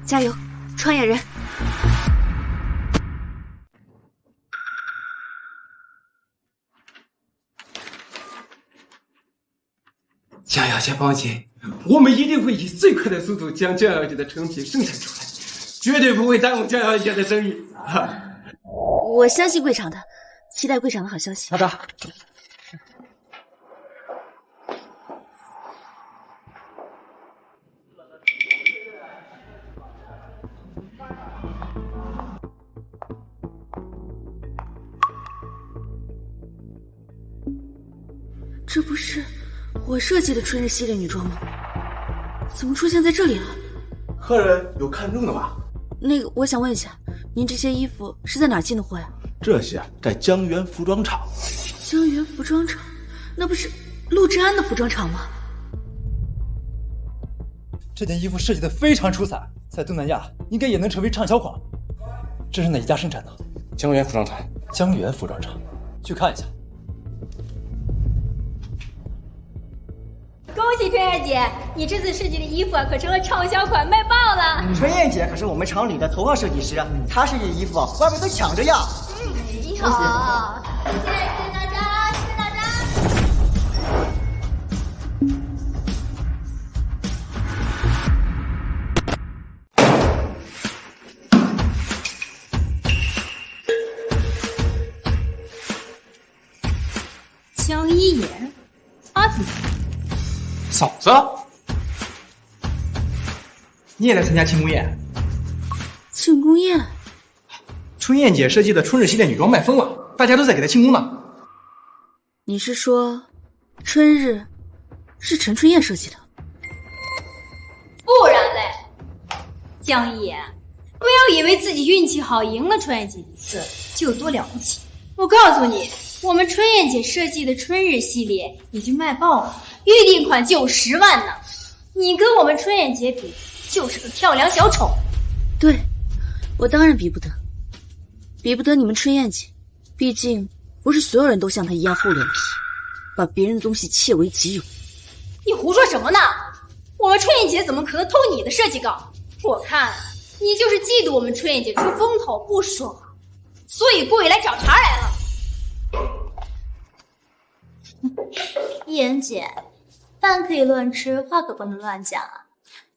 加油，创业人！江小姐放心，我们一定会以最快的速度将江小姐的成品生产出来，绝对不会耽误江小姐的生意。我相信贵厂的，期待贵厂的好消息。好的。这不是我设计的春日系列女装吗？怎么出现在这里了？客人有看中的吗？那个，我想问一下，您这些衣服是在哪儿进的货呀？这些在江源服装厂。江源服装厂，那不是陆志安的服装厂吗？这件衣服设计的非常出彩，在东南亚应该也能成为畅销款。这是哪一家生产的？江源服装厂。江源服装厂，去看一下。恭喜春燕姐，你这次设计的衣服可成了畅销款，卖爆了！春燕姐可是我们厂里的头号设计师，她设计的衣服外面都抢着要。你好，谢谢大家，谢谢大家。江一言，他怎么？嫂子，你也来参加庆功宴？庆功宴？春燕姐设计的春日系列女装卖疯了，大家都在给她庆功呢。你是说，春日是陈春燕设计的？不然嘞，江一言，不要以为自己运气好赢了春燕姐一次就有多了不起。我告诉你，我们春燕姐设计的春日系列已经卖爆了，预定款就10万呢。你跟我们春燕姐比，就是个跳梁小丑。对，我当然比不得，比不得你们春燕姐。毕竟不是所有人都像她一样厚脸皮，把别人的东西窃为己有。你胡说什么呢？我们春燕姐怎么可能偷你的设计稿？我看你就是嫉妒我们春燕姐出风头不爽，所以故意来找茬来了。一言姐，饭可以乱吃，话可不能乱讲啊！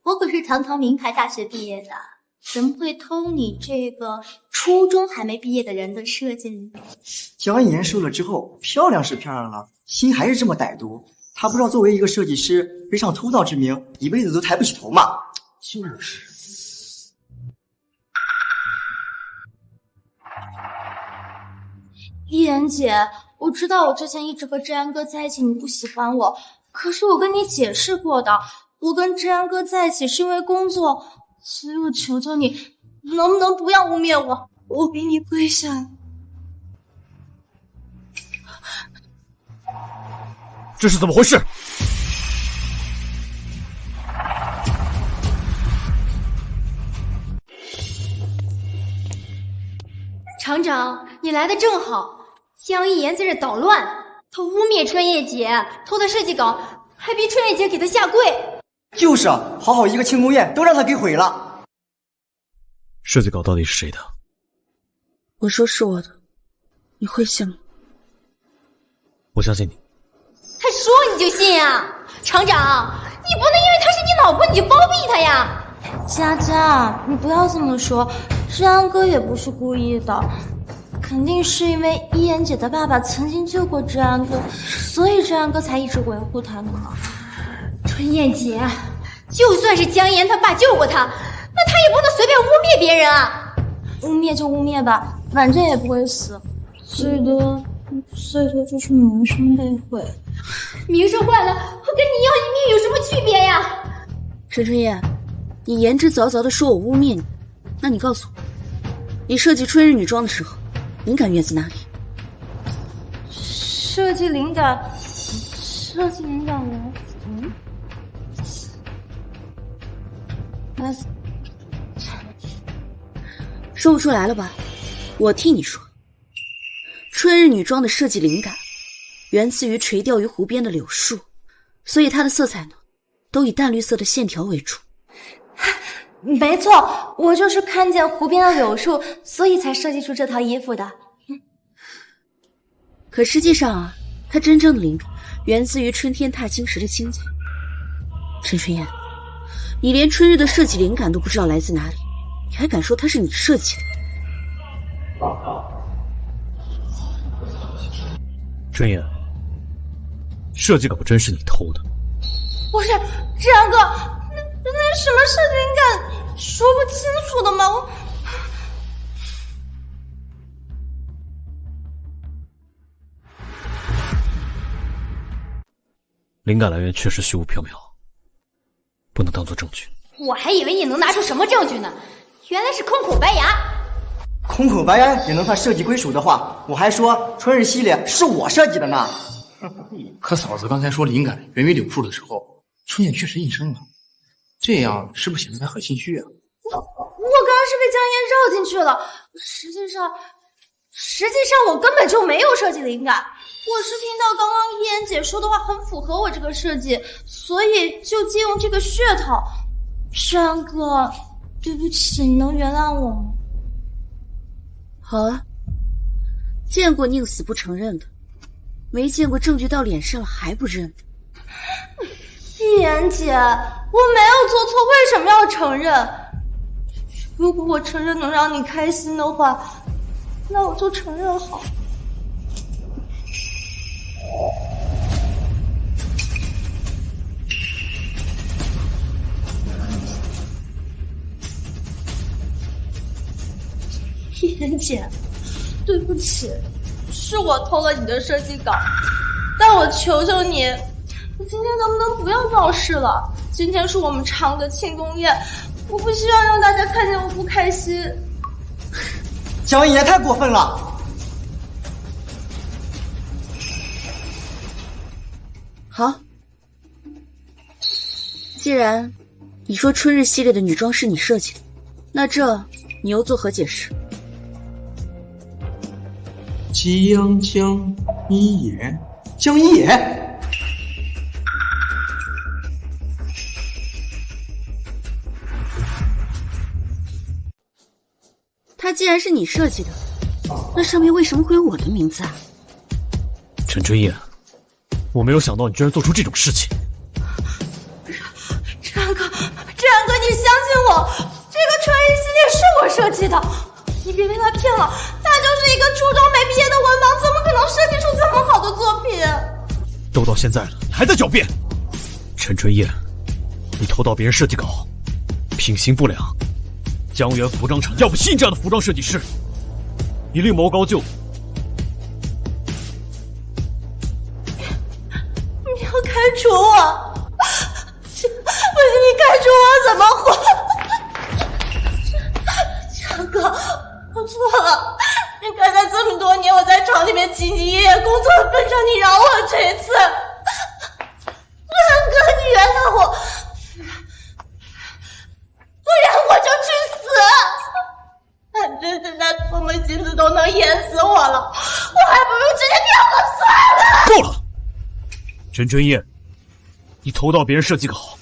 我可是堂堂名牌大学毕业的，怎么会偷你这个初中还没毕业的人的设计呢？江一言瘦了之后，漂亮是漂亮了，心还是这么歹毒。他不知道作为一个设计师，背上偷盗之名，一辈子都抬不起头嘛。就是。一言姐，我知道我之前一直和志安哥在一起，你不喜欢我，可是我跟你解释过的，我跟志安哥在一起是因为工作，所以我求求你，能不能不要污蔑我？我给你跪下。这是怎么回事？厂长，你来的正好。江一言在这捣乱，他污蔑春叶姐偷的设计稿，还逼春叶姐给他下跪。就是啊，好好一个庆功宴都让他给毁了。设计稿到底是谁的？我说是我的，你会信吗？我相信你。他说你就信啊？厂长，你不能因为他是你老婆你就包庇他呀！佳佳，你不要这么说，志安哥也不是故意的，肯定是因为一言姐的爸爸曾经救过志安哥，所以志安哥才一直维护他的嘛。春燕姐，就算是江一言他爸救过他，那他也不能随便污蔑别人啊！污蔑就污蔑吧，反正也不会死，最多就是名声被毁。名声坏了，和跟你要一命有什么区别呀？陈春燕，你言之凿凿的说我污蔑你，那你告诉我，你设计春日女装的时候，灵感源自哪里？设计灵感来自说不出来了吧？我替你说，春日女装的设计灵感源自于垂钓于湖边的柳树，所以它的色彩呢，都以淡绿色的线条为主。没错，我就是看见湖边的柳树，所以才设计出这套衣服的。可实际上啊，它真正的灵感源自于春天踏青时的青草。陈春燕，你连春日的设计灵感都不知道来自哪里，你还敢说它是你设计的？春燕，设计可不真是你偷的。不是，志安哥，那什么设计灵感说不清楚的吗？灵感来源确实虚无缥缈，不能当做证据。我还以为你能拿出什么证据呢，原来是空口白牙。空口白牙也能算设计归属的话，我还说春日系列是我设计的呢。可嫂子刚才说灵感源于柳树的时候，春燕确实应声了，这样是不是显得她很心虚啊？我刚刚是被江烟绕进去了，实际上我根本就没有设计灵感，我是听到刚刚一言姐说的话很符合我这个设计，所以就借用这个噱头。山哥，对不起，你能原谅我吗？好啊，见过宁死不承认的，没见过证据到脸上了还不认的。一言姐，我没有做错，为什么要承认？如果我承认能让你开心的话，那我就承认好。一言姐，对不起，是我偷了你的设计稿，但我求求你，你今天能不能不要闹事了？今天是我们厂的庆功宴，我不希望让大家看见我不开心。江一言太过分了。好，既然你说春日系列的女装是你设计的，那这你又作何解释？江一言，江一言，它既然是你设计的，那上面为什么会有我的名字啊？陈春燕，我没有想到你居然做出这种事情。志安哥，你相信我，这个春日系列是我设计的，你别被他骗了，他就是一个初中没毕业的文盲，怎么可能设计出这么好的作品？都到现在了，你还在狡辩？陈春燕，你偷盗别人设计稿，品行不良。江源服装厂要不信这样的服装设计师，你另谋高就。你要开除我？不是你开除我怎么活？强哥，我错了。你看在这么多年我在厂里面兢兢业业工作的份上，你饶我这次。强哥，你原谅我，不然我就去死。反正现在唾沫星子都能淹死我了，我还不如直接跳河算了。够了，陈春燕，你偷盗别人设计稿，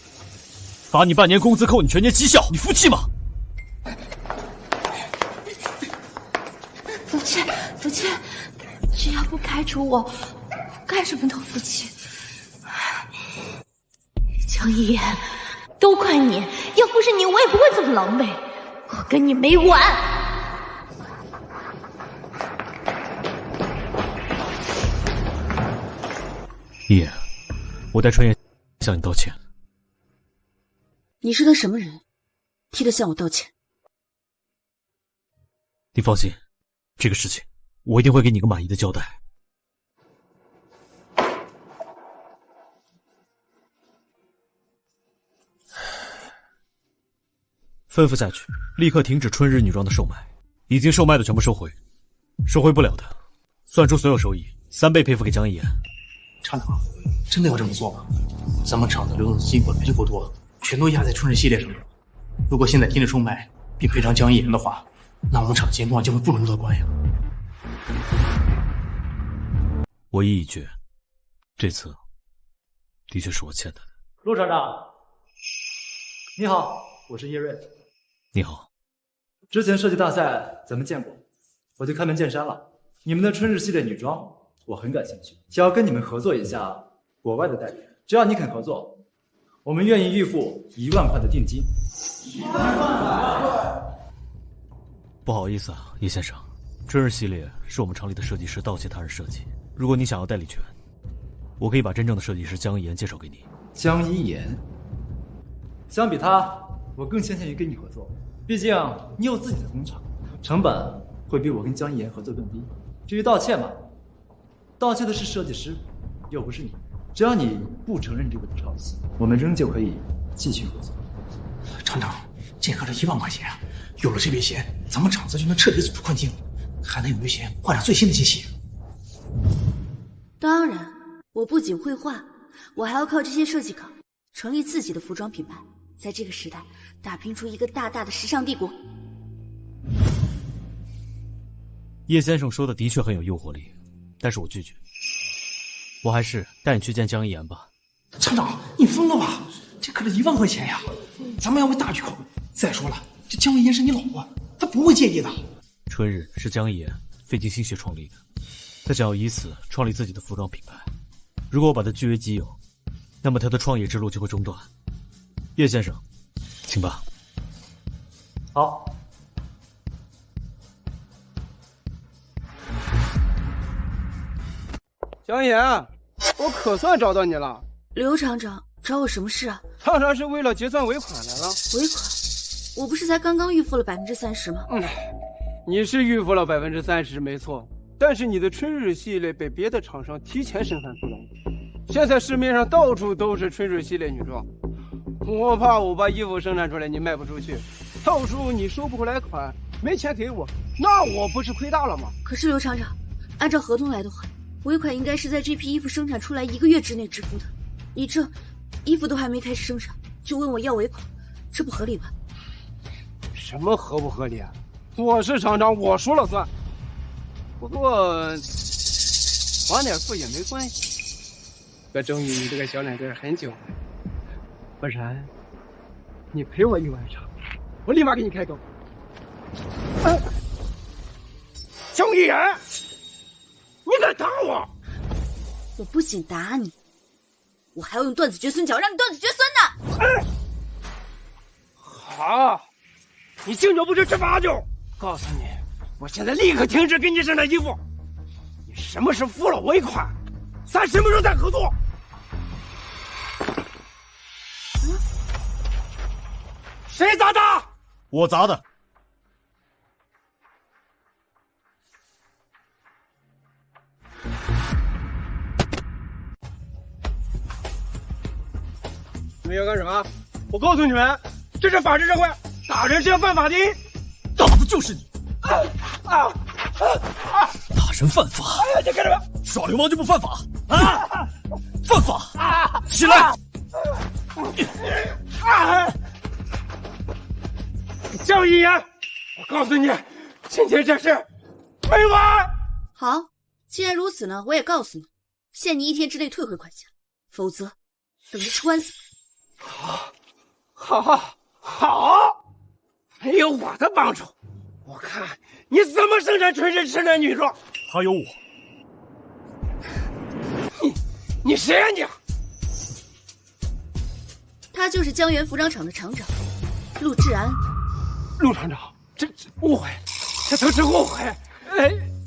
罚你半年工资，扣你全年绩效，你服气吗？服气，只要不开除我干什么都服气。江一言，都怪你，要不是你我也不会这么狼狈，我跟你没完。叶，我代春燕向你道歉。你是个什么人，替他向我道歉？你放心，这个事情我一定会给你个满意的交代。吩咐下去，立刻停止春日女装的售卖，已经售卖的全部收回，收回不了的，算出所有收益，3倍赔付给江一言。厂长，真的要这么做吗？咱们厂的流动资金本来就不多，全都压在春日系列上了。如果现在停止售卖并赔偿江一言的话，那我们厂的情况就会不容乐观呀。我意已决，这次的确是我欠他的。陆厂长，你好，我是叶瑞。你好，之前设计大赛咱们见过，我就开门见山了。你们的春日系列女装我很感兴趣，想要跟你们合作一下国外的代理。只要你肯合作，我们愿意预付1万块的定金。1万块！不好意思啊，叶先生，春日系列是我们厂里的设计师盗窃他人设计。如果你想要代理权，我可以把真正的设计师江一言介绍给你。江一言，相比他，我更倾向于跟你合作。毕竟你有自己的工厂，成本会比我跟江一言合作更低。至于盗窃嘛，盗窃的是设计师，又不是你。只要你不承认这个抄袭，我们仍旧可以继续合作。厂长，这合着1万块钱啊！有了这笔钱，咱们厂子就能彻底走出困境，还能有余钱换上最新的机器。当然，我不仅会画，我还要靠这些设计稿成立自己的服装品牌，在这个时代打拼出一个大大的时尚帝国。叶先生说的的确很有诱惑力，但是我拒绝。我还是带你去见江一言吧。厂长，你疯了吧？这可是1万块钱呀！咱们要为大局考虑。再说了，这江一言是你老婆，她不会介意的。春日是江一言费尽心血创立的，他想要以此创立自己的服装品牌。如果我把他据为己有，那么他的创业之路就会中断。叶先生，请吧。好。江言，我可算找到你了。刘厂长找我什么事啊？当然是为了结算尾款来了。尾款？我不是才刚刚预付了30%吗？你是预付了30%没错，但是你的春日系列被别的厂商提前生产出来了，现在市面上到处都是春日系列女装，我怕我把衣服生产出来你卖不出去，到时候你收不回来款，没钱给我，那我不是亏大了吗？可是刘厂长，按照合同来的话，尾款应该是在这批衣服生产出来1个月之内支付的，你这衣服都还没开始生产就问我要尾款，这不合理吧？什么合不合理啊？我是厂长，我说了算。不过晚点付也没关系，可证明你这个小奶蛋很久了。不然你陪我1晚上，我立马给你开狗。江一言，你敢打我？我不仅打你，我还要用断子绝孙脚让你断子绝孙呢！好，你敬酒不吃吃罚酒。告诉你，我现在立刻停止给你生产衣服。你什么时候付了我一款，咱什么时候再合作？谁砸的？我砸的。你们要干什么？我告诉你们，这是法治社会，打人是要犯法的。打的就是你！打人犯法！你干什么？耍流氓就不犯法啊？犯法！起来！江一言，我告诉你，今天这事没完。好，既然如此呢，我也告诉你，限你1天之内退回款项，否则等着吃官司。好，没有我的帮助，我看你怎么生产纯是男女装。还有我，你谁呀你？他就是江源服装厂的厂长陆志安。陆厂长，这误会，这都是误会。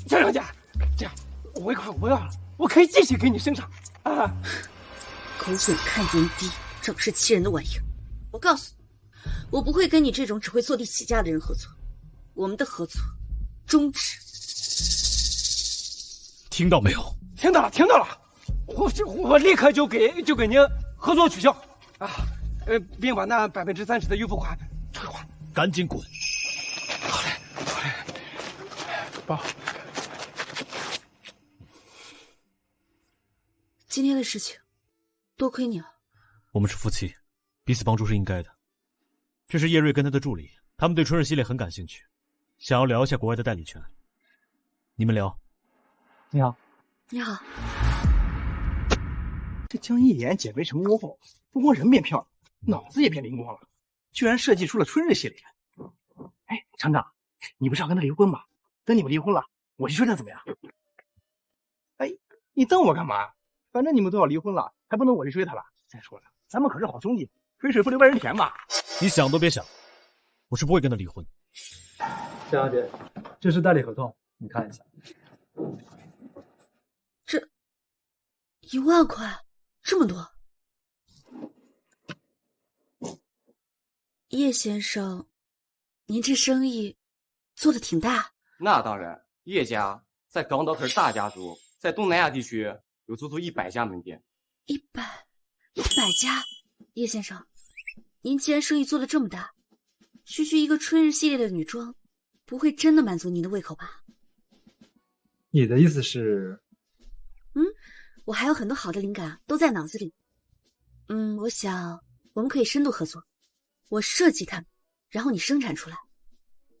厂长家，这样尾款我要了，我可以继续给你生产啊。口嘴看人低，仗势欺人的玩意儿！我告诉你，我不会跟你这种只会坐地起价的人合作，我们的合作终止。听到没有？听到了，我立刻就给您合作取消啊，并把那30%的预付款退还。赶紧滚！好嘞，爸。今天的事情，多亏你了。我们是夫妻，彼此帮助是应该的。这是叶瑞跟他的助理，他们对春日系列很感兴趣，想要聊一下国外的代理权。你们聊。你好。你好。这江一言减肥成功后，不光人变漂亮，脑子也变灵光了，居然设计出了春日系列。哎，厂长，你不是要跟他离婚吗？等你们离婚了，我去追他怎么样？哎，你瞪我干嘛？反正你们都要离婚了，还不能我去追他了。再说了，咱们可是好兄弟，肥水不流外人田嘛。你想都别想，我是不会跟他离婚。夏小姐，这是代理合同，你看一下。这1万块，这么多。叶先生，您这生意做得挺大。那当然，叶家在港岛可是大家族，在东南亚地区有足足100家门店。100家？叶先生，您既然生意做得这么大，区区一个春日系列的女装，不会真的满足您的胃口吧？你的意思是？我还有很多好的灵感都在脑子里。我想我们可以深度合作，我设计它们，然后你生产出来，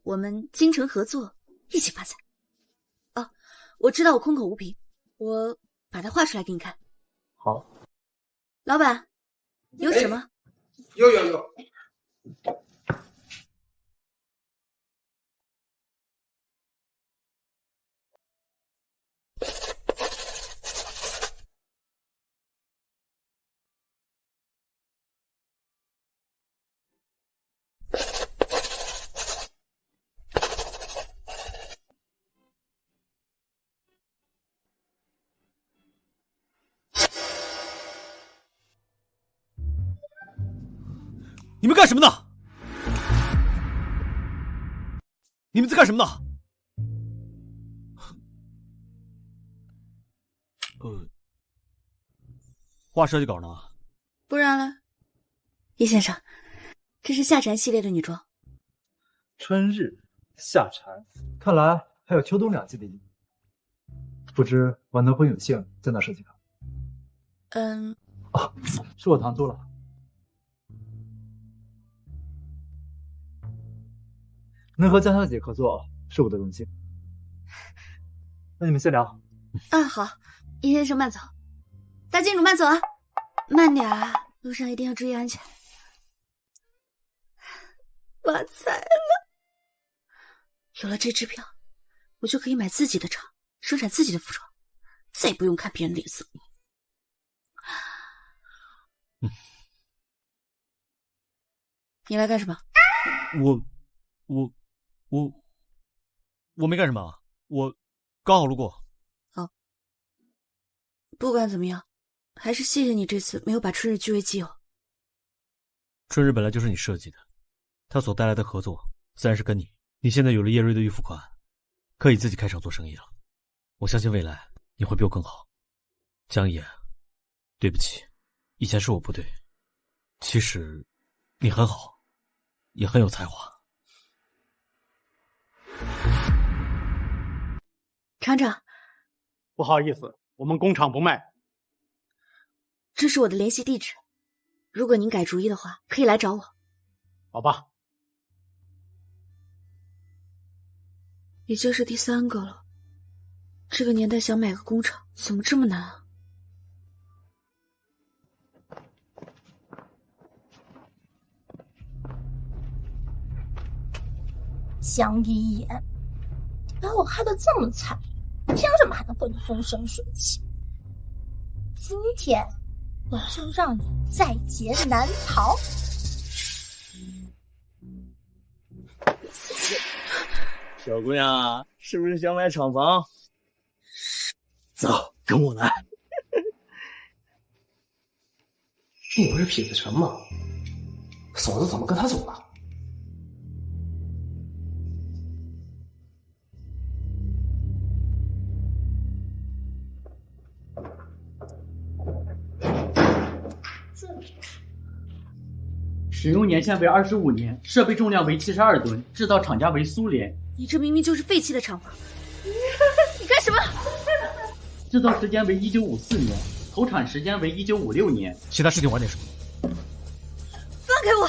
我们精诚合作，一起发财。哦，我知道我空口无凭，我把它画出来给你看。好。老板，有什么？有。你们干什么呢？你们在干什么呢？画设计稿呢？不然了，叶先生，这是夏蝉系列的女装。春日、夏蝉，看来还有秋冬2季的衣服。不知我能否有幸在那设计它？是我唐突了。能和江小姐合作是我的荣幸。那你们先聊。啊，好，叶先生慢走，大金主慢走啊，慢点啊，路上一定要注意安全。发财了！有了这支票，我就可以买自己的厂，生产自己的服装，再也不用看别人脸色。你来干什么？我没干什么，我刚好路过。好，不管怎么样，还是谢谢你这次没有把春日据为己有。春日本来就是你设计的，他所带来的合作自然是跟你。你现在有了叶瑞的预付款，可以自己开厂做生意了。我相信未来你会比我更好。江一言，对不起，以前是我不对。其实你很好，也很有才华。厂长，不好意思，我们工厂不卖。这是我的联系地址，如果您改主意的话，可以来找我。好吧。已经是第3个了，这个年代想买个工厂怎么这么难啊？江一言，把我害得这么惨，凭什么还能跟你风生水起？今天我就让你在劫难逃！小姑娘，是不是想买厂房？走，跟我来。你不是痞子陈吗？嫂子怎么跟他走了？使用年限为25年，设备重量为72吨，制造厂家为苏联。你这明明就是废弃的厂房，你干什么？制造时间为1954年，投产时间为1956年。其他事情晚点说。放开我！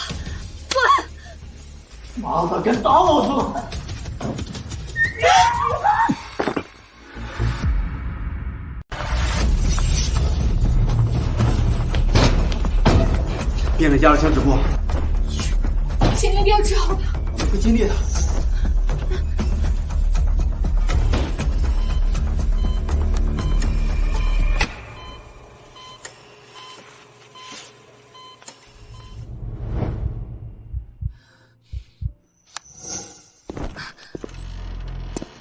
滚！妈的，跟打老子了！变了加了枪指部，请您不要治好他，我们会尽力的。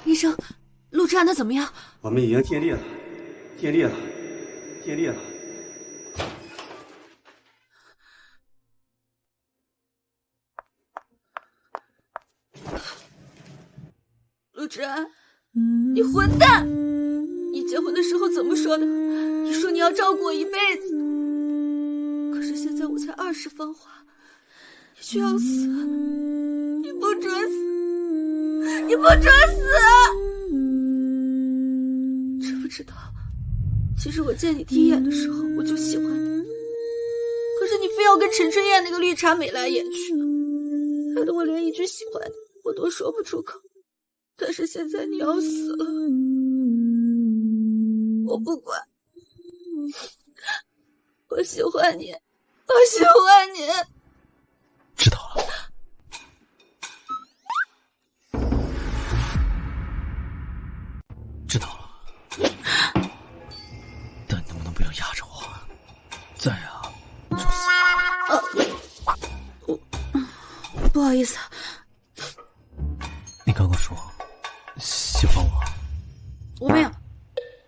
医生，陆之安他怎么样？我们已经尽力了，尽力了，尽力了。陆之安，你混蛋！你结婚的时候怎么说的？你说你要照顾我一辈子，可是现在我才20芳华，你却要死！你不准死！你不准死！知不知道？其实我见你第一眼的时候，我就喜欢你，可是你非要跟陈春燕那个绿茶眉来眼去，害得我连一句喜欢你我都说不出口。但是现在你要死了，我不管，我喜欢你，我喜欢你。知道了。知道了。但能不能不要压着我？再啊，就死了。不好意思。你刚刚说喜欢我？我没有，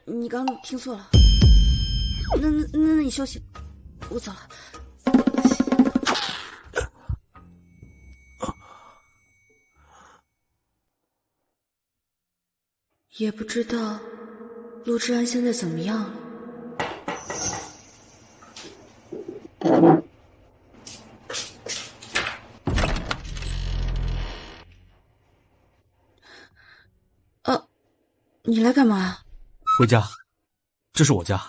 你刚听错了。那你休息，我走了。也不知道陆之安现在怎么样了。你来干嘛？回家，这是我家。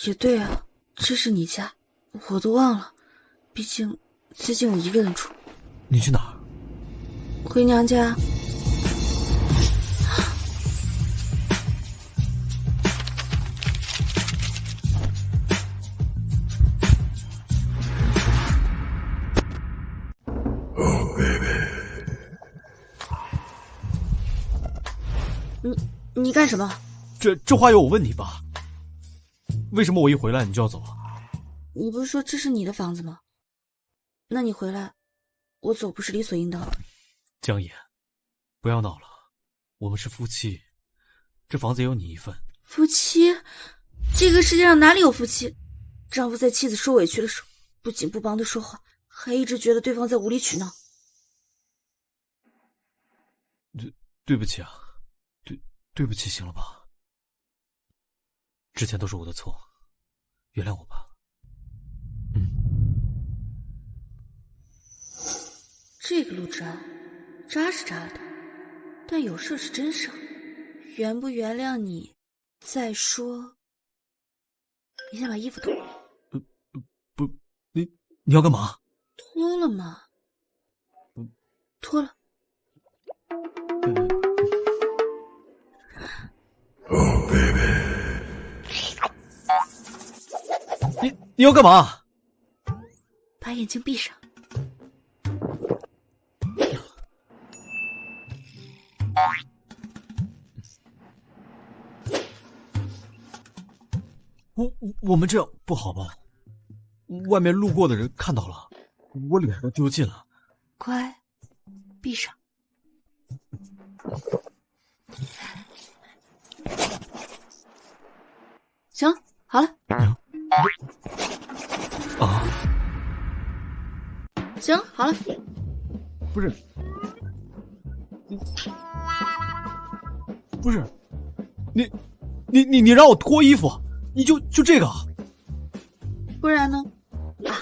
也对啊，这是你家，我都忘了，毕竟最近我一个人住。你去哪儿？回娘家。你干什么？这话要我问你吧？为什么我一回来你就要走啊？你不是说这是你的房子吗？那你回来，我走不是理所应当的。江野，不要闹了，我们是夫妻，这房子也有你一份。夫妻？这个世界上哪里有夫妻？丈夫在妻子受委屈的时候，不仅不帮她说话，还一直觉得对方在无理取闹。对不起啊，对不起，行了吧？之前都是我的错，原谅我吧。这个路渣是渣了的，但有事是真事。原不原谅你再说。你先把衣服脱了。不，你要干嘛？脱了吗？脱了。你要干嘛？把眼睛闭上。我们这样不好吧？外面路过的人看到了，我脸都丢尽了。乖，闭上。行，好了。啊！行，好了。不是，不是，你让我脱衣服，你就这个？不然呢？啊，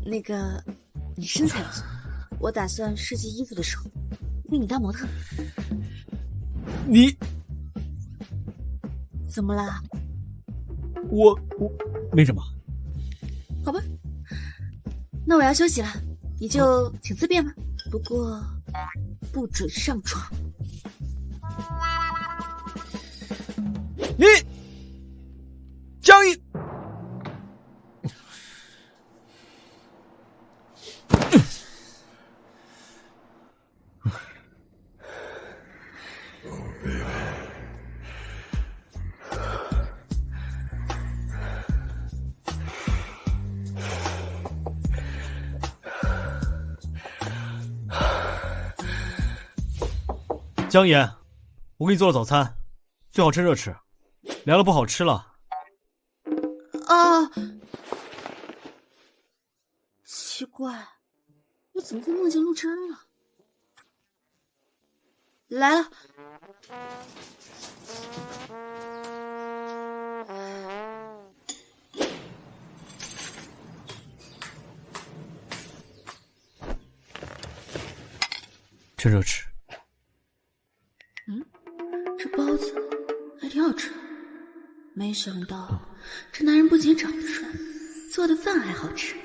那个，你身材不错，我打算设计衣服的时候给你当模特。你怎么啦？我没什么。好吧，那我要休息了，你就请自便吧。不过不准上床。你江一，江岩，我给你做了早餐，最好趁热吃，凉了不好吃了。啊，奇怪，我怎么会梦见陆之恩了？来了。趁热吃。这包子还挺好吃，没想到这男人不仅长得帅，做的饭还好吃。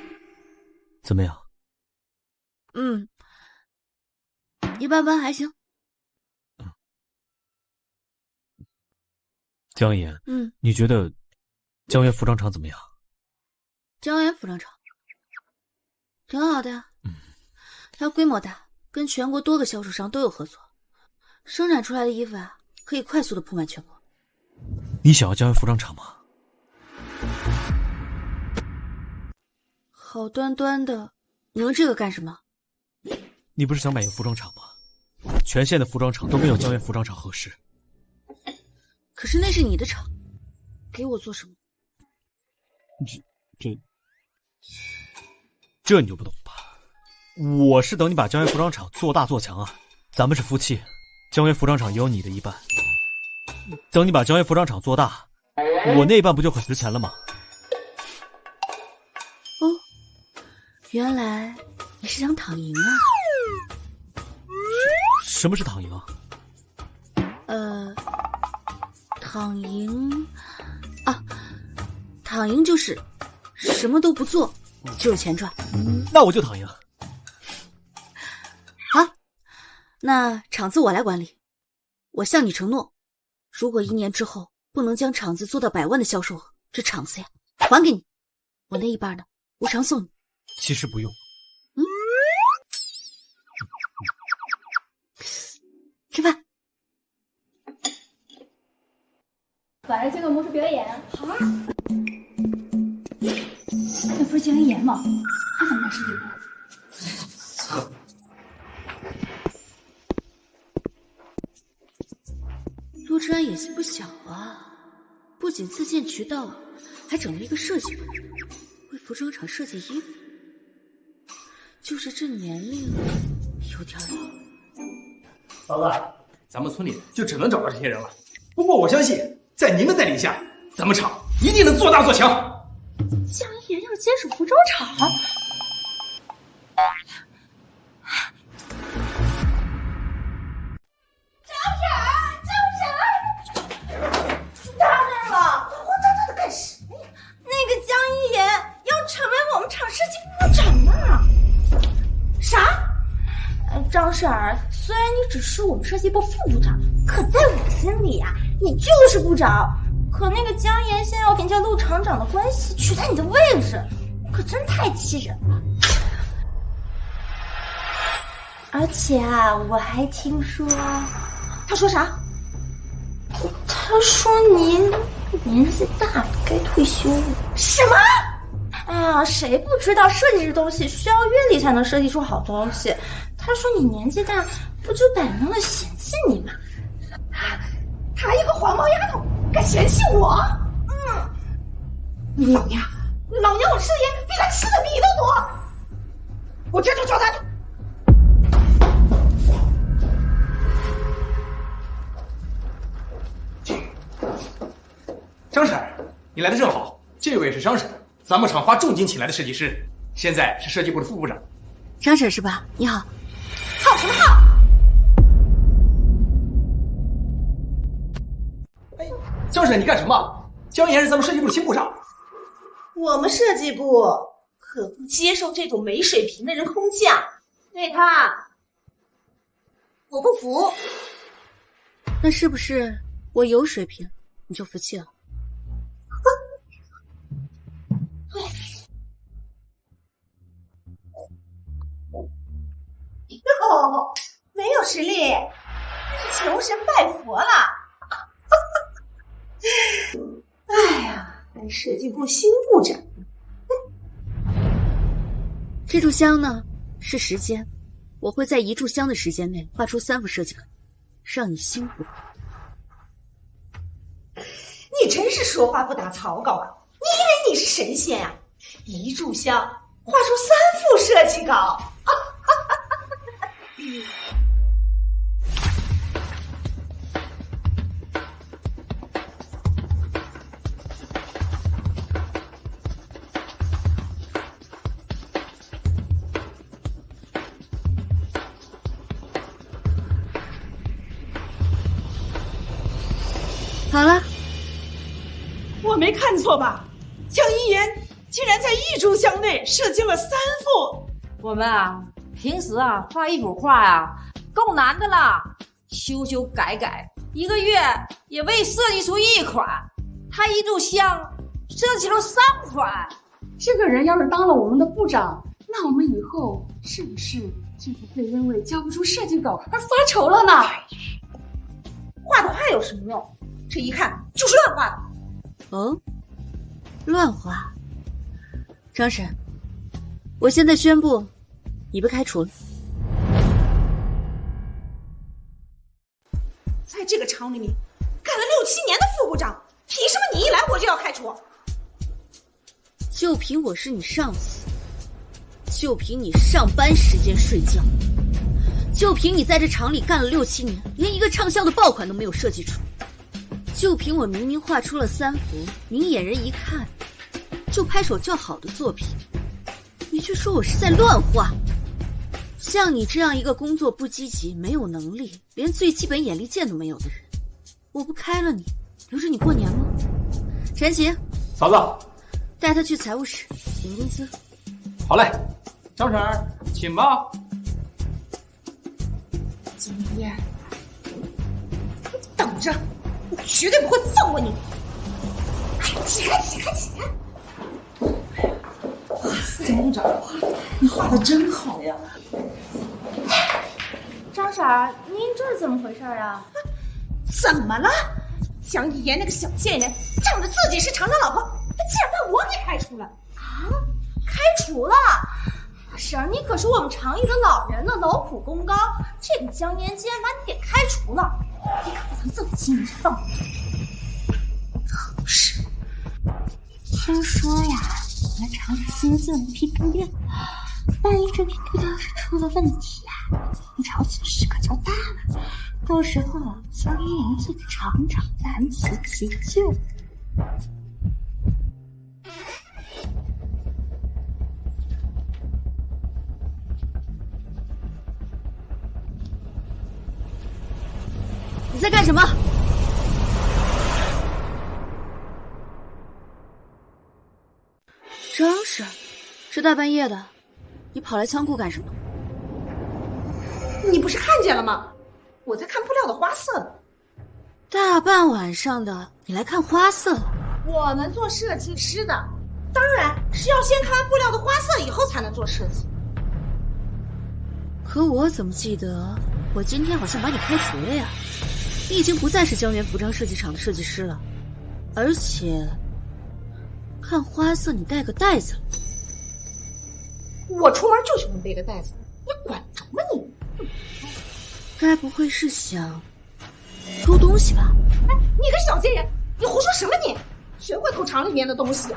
怎么样？一般般，还行。江岩，你觉得江源服装厂怎么样？江源服装厂挺好的呀，它规模大，跟全国多个销售商都有合作，生产出来的衣服啊，可以快速的铺满全国。你想要江源服装厂吗？好端端的，你用这个干什么？你不是想买一个服装厂吗？全县的服装厂都没有江源服装厂合适。可是那是你的厂，给我做什么？这你就不懂吧？我是等你把江源服装厂做大做强啊！咱们是夫妻，江源服装厂也有你的一半。等你把江源服装厂做大，我那一半不就很值钱了吗？哦，原来你是想躺赢啊？什么是躺赢啊？躺赢啊，躺赢就是什么都不做，就有钱赚。那我就躺赢。好，那厂子我来管理。我向你承诺，如果1年之后不能将厂子做到100万的销售额，这厂子呀还给你，我那一半呢无偿送你。其实不用。吃饭。晚上接个魔术表演。好啊。那不是江一言吗？他怎么来设计部？陆之安野心不小啊，不仅自建渠道，还整了一个设计部，为服装厂设计衣服。就是这年龄有点老。嫂子，咱们村里就只能找到这些人了。不过我相信，在您的带领下，咱们厂一定能做大做强。江一言要接手服装厂，出大事了！慌张张的干什么呀？那个江一言要成为我们厂设计部长啊！啥？张婶儿，虽然你只是我们设计部副部长，可在我心里呀，你就是部长。可那个江一言现在要凭借陆厂长的关系取代你的位置，可真太气人了。而且啊，我还听说，他说啥？他说您年纪大了，该退休了。什么？哎呀，谁不知道设计这东西需要阅历才能设计出好东西？他说你年纪大，不就摆明了嫌弃你吗？他一个黄毛丫头敢嫌弃我？老娘我事业比他吃的米都多，我这就交代他。张婶，你来的正好。这位是张婶，咱们厂花重金请来的设计师，现在是设计部的副部长。张婶是吧？你好。好什么好？张婶，你干什么？江岩是咱们设计部的新部长。我们设计部可不接受这种没水平的人空降，对他，我不服。那是不是我有水平，你就服气了？哦，没有实力，是求神拜佛了。哎呀，当设计部新部长。这炷香呢是时间，我会在1炷香的时间内画出3幅设计稿，让你心服。你真是说话不打草稿啊！你以为你是神仙呀？1炷香画出3幅设计稿。好了，我没看错吧？江一言竟然在1炷香内设计了3幅。我们啊，平时啊画一幅画啊，够难的了，修修改改，1个月也未设计出1款。他1炷香设计了3款。这个人要是当了我们的部长，那我们以后是不是就不会因为交不出设计稿而发愁了呢？画的画有什么用？这一看就是乱画的。哦，乱画。张婶，我现在宣布，你被开除了。在这个厂里面干了6、7年的副部长，凭什么你一来我就要开除？就凭我是你上司，就凭你上班时间睡觉，就凭你在这厂里干了6、7年，连一个畅销的爆款都没有设计出，就凭我明明画出了3幅明眼人一看就拍手叫好的作品，你却说我是在乱画。像你这样一个工作不积极、没有能力、连最基本眼力见都没有的人，我不开了你，留着你过年吗？陈琦，嫂子，带他去财务室领工资。好嘞，张婶儿，请吧。江一言，你等着，我绝对不会放过你！哎，起开，起开，起开！哇塞，部长，你画的真好呀！张婶儿，您这是怎么回事啊？怎么了？江一言那个小贱人，仗着自己是厂长老婆，他竟然把我给开除了！啊，开除了？婶儿，你可是我们厂里的老人呢，劳苦功高，这个江言竟然把你给开除了，你可不能这么轻易放过他。可是，听说呀，我们厂里新进了一批布料，万一这批布料是出了问题呀，你厂损失可就大了。到时候江一言这个厂长难辞其咎。你在干什么？张婶，这大半夜的，你跑来仓库干什么？你不是看见了吗？我在看布料的花色呢。大半晚上的，你来看花色？我们做设计师的，当然是要先看完布料的花色以后才能做设计。可我怎么记得，我今天好像把你开除了呀？你已经不再是江源服装设计厂的设计师了，而且看花色你带个袋子。我出门就喜欢背个袋子，你管着吗你？该不会是想偷东西吧？哎，你个小贱人，你胡说什么你？谁会偷厂里面的东西？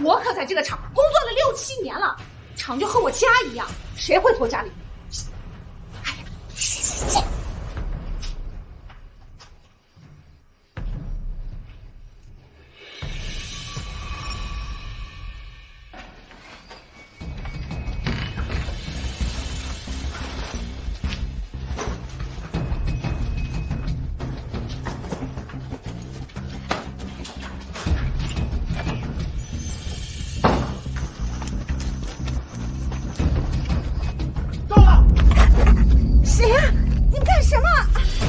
我可在这个厂工作了6、7年了，厂就和我家一样，谁会偷家里面的东西？哎呀，切！谁呀？你们干什么？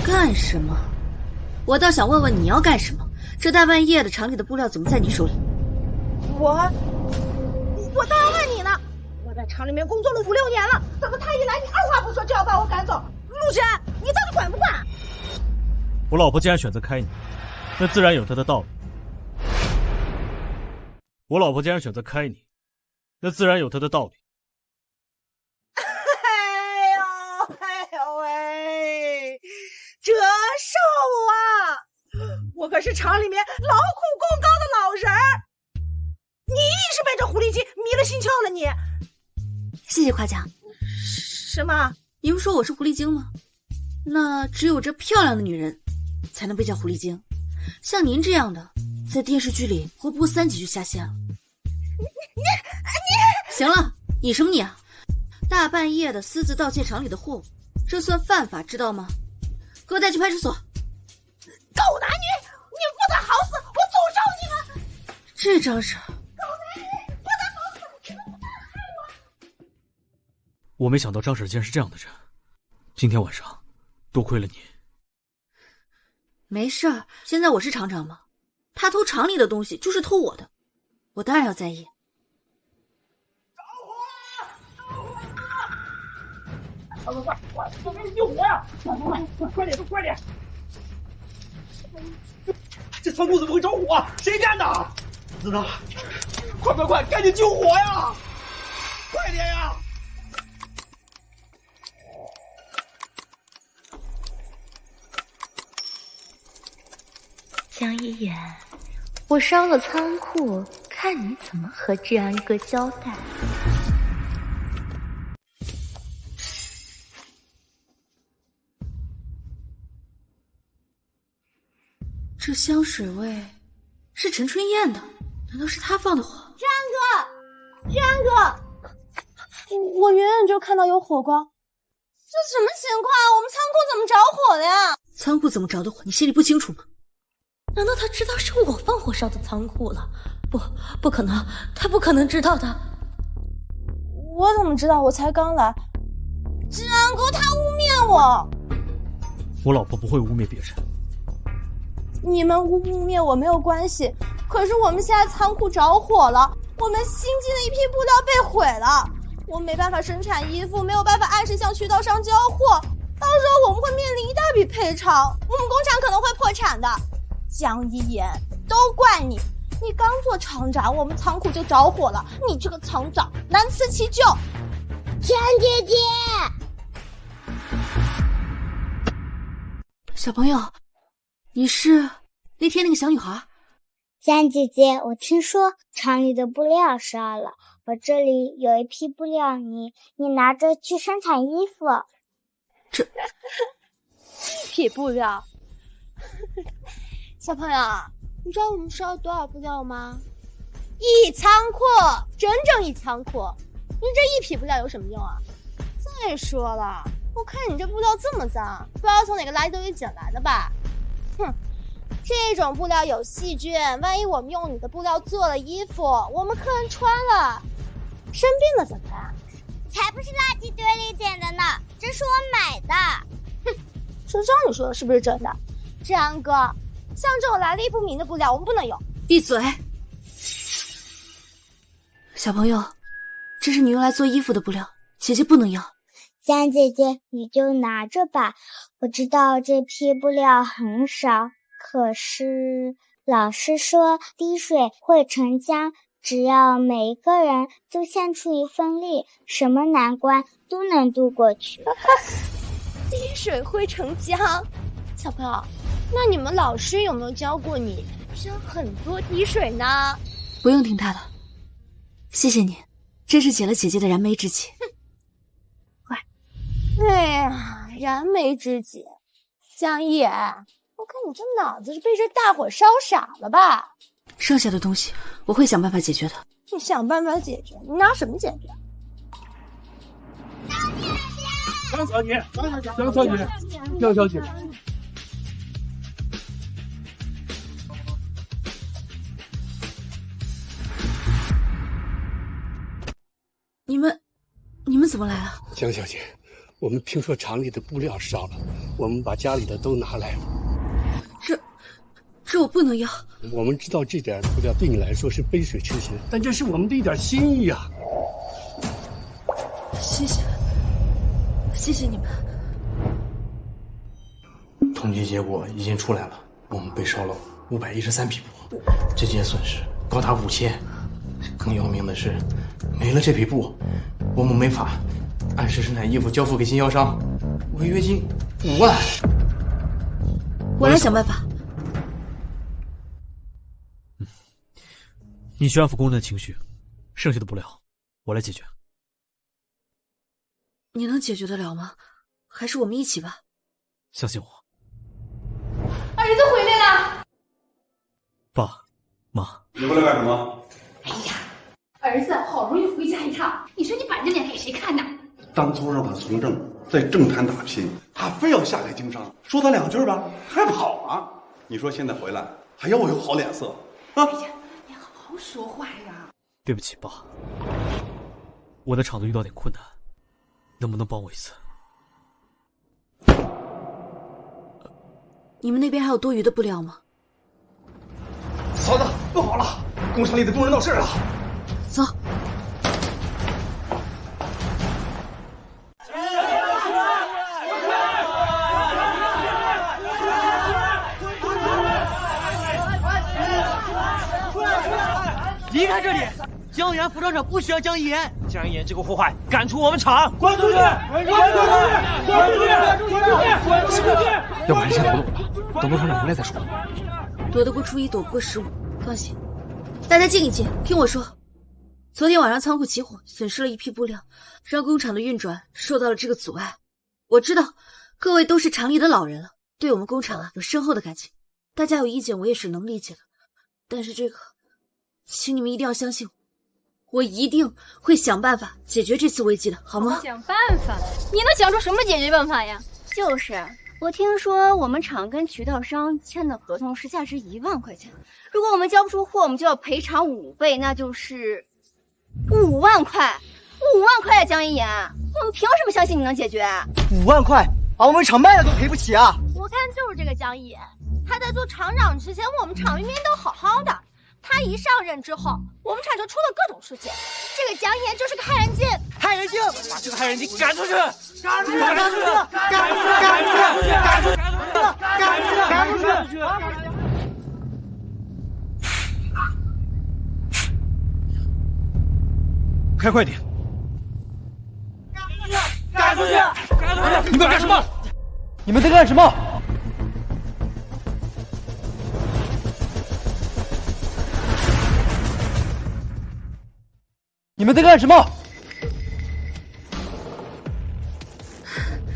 干什么？我倒想问问你要干什么？这大半夜的，厂里的布料怎么在你手里？我倒要问你呢。我在厂里面工作了5、6年了，怎么他一来你二话不说就要把我赶走？陆璇，你到底管不管？我老婆既然选择开你，那自然有她的道理。我老婆既然选择开你，那自然有她的道理。哎呦喂，这瘦啊！我可是厂里面劳苦功高的老人儿，你一定是被这狐狸精迷了心窍了你。谢谢夸奖。什么？你不说我是狐狸精吗？那只有这漂亮的女人才能被叫狐狸精，像您这样的，在电视剧里活不过3集就下线了。你行了，你什么你啊？大半夜的私自盗窃厂里的货物，这算犯法，知道吗？给我带去派出所。狗男女，你们不得好死！我诅咒你们！这张手，狗男女，不得好死！你们不得害我！我没想到张婶竟然是这样的人，今天晚上多亏了你。没事儿，现在我是厂长嘛，他偷厂里的东西就是偷我的，我当然要在意。快！有人救我呀！快点，快点！这仓库怎么会着火？谁干的？不知道。快，赶紧救火呀！快点呀！江一言，我烧了仓库，看你怎么和这样一个交代。这香水味是陈春燕的，难道是她放的火？志安哥，我远远就看到有火光，这什么情况？我们仓库怎么着火了呀？仓库怎么着的火？你心里不清楚吗？难道他知道是我放火烧的仓库了？不可能，他不可能知道的。我怎么知道？我才刚来。治安哥他污蔑我。我老婆不会污蔑别人。你们污不污蔑我没有关系，可是我们现在仓库着火了，我们新进的一批布料被毁了，我没办法生产衣服，没有办法按时向渠道商交货，到时候我们会面临一大笔赔偿，我们工厂可能会破产的。江一言，都怪你，你刚做厂长，我们仓库就着火了，你这个厂长难辞其咎。江姐姐，小朋友，你是那天那个小女孩？江姐姐，我听说厂里的布料烧了，我这里有一批布料，你拿着去生产衣服。一批布料。小朋友，你知道我们烧了多少布料吗？一仓库，整整一仓库。你这一匹布料有什么用啊？再说了，我看你这布料这么脏，不知道从哪个垃圾堆里捡来的吧？哼，这种布料有细菌，万一我们用你的布料做了衣服，我们客人穿了生病了怎么办？才不是垃圾堆里捡的呢，这是我买的。哼，就知道你说的是不是真的？治安哥，像这种来历不明的布料我们不能用。闭嘴！小朋友，这是你用来做衣服的布料，姐姐不能要。江姐姐，你就拿着吧。我知道这批布料很少，可是老师说滴水汇成浆，只要每一个人都献出一份力，什么难关都能渡过去。滴水汇成浆，小朋友，那你们老师有没有教过你需要很多滴水呢？不用听他的，谢谢你，真是解了姐姐的燃眉之急。快！哎呀，燃眉之急，江一言，我看你这脑子是被这大火烧傻了吧？剩下的东西我会想办法解决的。你想办法解决？你拿什么解决？张小姐，张小姐，张小姐。你们怎么来了？江小姐，我们听说厂里的布料烧了，我们把家里的都拿来了。这我不能要。我们知道这点布料对你来说是杯水车薪，但这是我们的一点心意啊。谢谢你们。统计结果已经出来了，我们被烧了513匹布，这件损失高达5000。更要命的是，没了这匹布，我们没法按时生产衣服交付给经销商，违约金5万。我来想办法。你去安抚工人的情绪，剩下的布料我来解决。你能解决得了吗？还是我们一起吧。相信我。儿子回来了。爸妈，你回来干什么？哎呀，儿子好容易回家一趟，你说你板着脸给谁看呢？当初让他从政，在政坛打拼，他非要下海经商，说他2句吧，还跑啊！你说现在回来还要我有好脸色啊？哎呀，你好好说话呀！对不起，爸，我的厂子遇到点困难，能不能帮我一次？你们那边还有多余的布料吗？嫂子，不好了，工厂里的工人闹事了。走。离开这里！江源服装厂不需要江一言。江一言这个祸害，赶出我们厂！滚出去！滚出去！滚出去！滚出去！要不还是先躲躲吧，等陆厂长回来再说。躲得过初一，躲不过15。放心，大家静一静，听我说。昨天晚上仓库起火，损失了一批布料，让工厂的运转受到了这个阻碍。我知道各位都是厂里的老人了，对我们工厂有深厚的感情，大家有意见我也是能理解的。但是这个，请你们一定要相信我一定会想办法解决这次危机的，好吗？想办法？你能想出什么解决办法呀？就是，我听说我们厂跟渠道商签的合同是价值1万块钱，如果我们交不出货，我们就要赔偿5倍，那就是5万块。5万块呀，江一言，我们凭什么相信你能解决？5万块，把我们厂卖了都赔不起啊！我看就是这个江一言，他在做厂长之前，我们厂明明都好好的。他一上任之后，我们厂就出了各种事情。这个江一言就是个害人精，害人精，把这个害人精赶出去！赶出去！赶出去！赶出去！赶出去！赶出去！赶出去！赶出去！开快点！赶出去！赶出去！你们要干什么？你们在干什么？你们在干什么？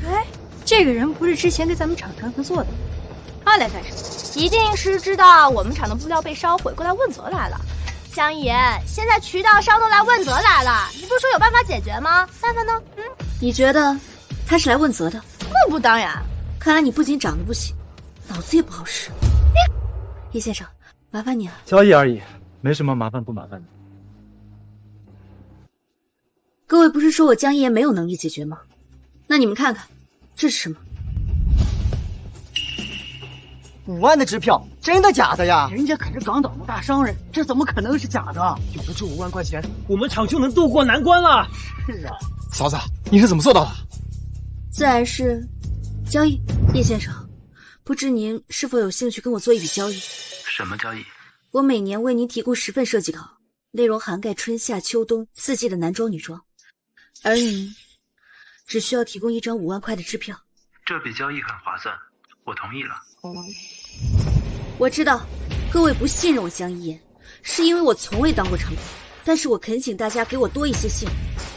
哎，这个人不是之前给咱们厂谈合作的，他来干什么？一定是知道我们厂的布料被烧毁，过来问责来了。江一言，现在渠道商都来问责来了，你不是说有办法解决吗？办法呢？你觉得他是来问责的？那不当然。看来你不仅长得不行，脑子也不好使。叶先生，麻烦你了。交易而已，没什么麻烦不麻烦的。各位不是说我江一言没有能力解决吗？那你们看看，这是什么？5万的支票，真的假的呀？人家可是港岛的大商人，这怎么可能是假的？有了这5万块钱，我们厂就能渡过难关了。是啊，嫂子，你是怎么做到的？自然是交易。叶先生，不知您是否有兴趣跟我做一笔交易？什么交易？我每年为您提供10份设计稿，内容涵盖春夏秋冬4季的男装女装，而您只需要提供1张5万块的支票。这笔交易很划算，我同意了。我知道各位不信任我江一言，是因为我从未当过厂长，但是我恳请大家给我多一些信任，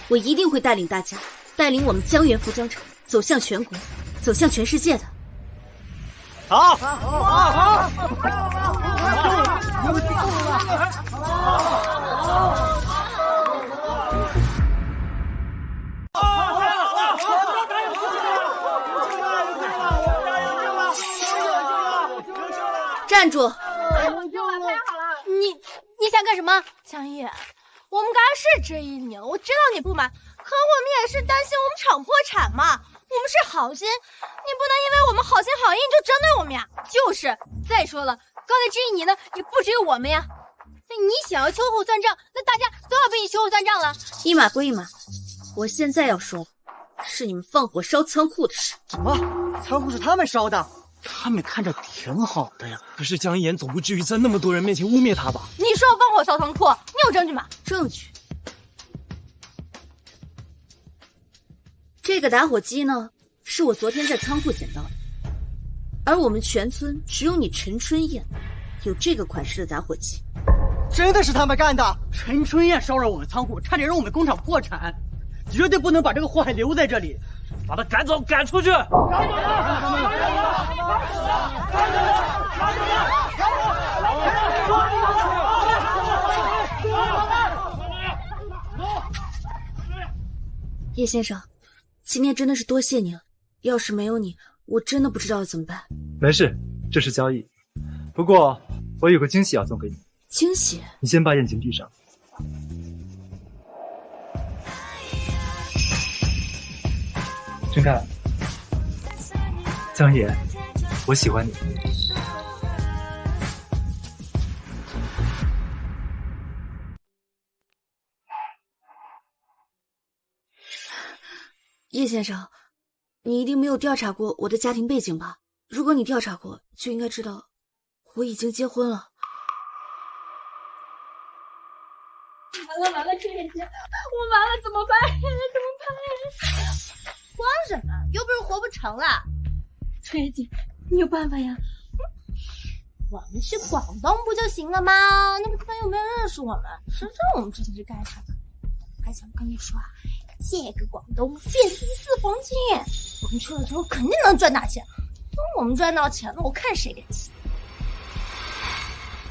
我一定会带领大家，带领我们江源服装厂走向全国，走向全世界的。好，站住！你想干什么？江一言，我们刚刚是质疑你，我知道你不满，可我们也是担心我们厂破产嘛。我们是好心，你不能因为我们好心好意就针对我们呀。就是，再说了，刚才质疑你的也不只有我们呀。那你想要秋后算账，那大家都要被你秋后算账了。一码归一码，我现在要说的是你们放火烧仓库的事。什么？仓库是他们烧的？他们看着挺好的呀。可是江一言总不至于在那么多人面前污蔑他吧？你说我放火烧仓库，你有证据吗？证据。这个打火机呢，是我昨天在仓库捡到的，而我们全村只有你陈春燕有这个款式的打火机。真的是他们干的！陈春燕烧了我们仓库，差点让我们工厂破产，绝对不能把这个祸害留在这里，把他赶走，赶出去！叶先生，今天真的是多谢你了，要是没有你，我真的不知道要怎么办。没事，这是交易。不过我有个惊喜要送给你。惊喜？你先把眼睛闭上。睁开了。江野，我喜欢你。叶先生，你一定没有调查过我的家庭背景吧？如果你调查过，就应该知道我已经结婚了。完了，春姐姐，我完了，怎么办？怎么办？慌什么？又不是活不成了。春姐姐，你有办法呀？我们去广东不就行了吗？那不管有没有人认识我们，谁知道我们之前是干啥的？而且我跟你说啊，这个广东遍地是黄金，我们去了之后肯定能赚大钱。等我们赚到钱了，我看谁敢信。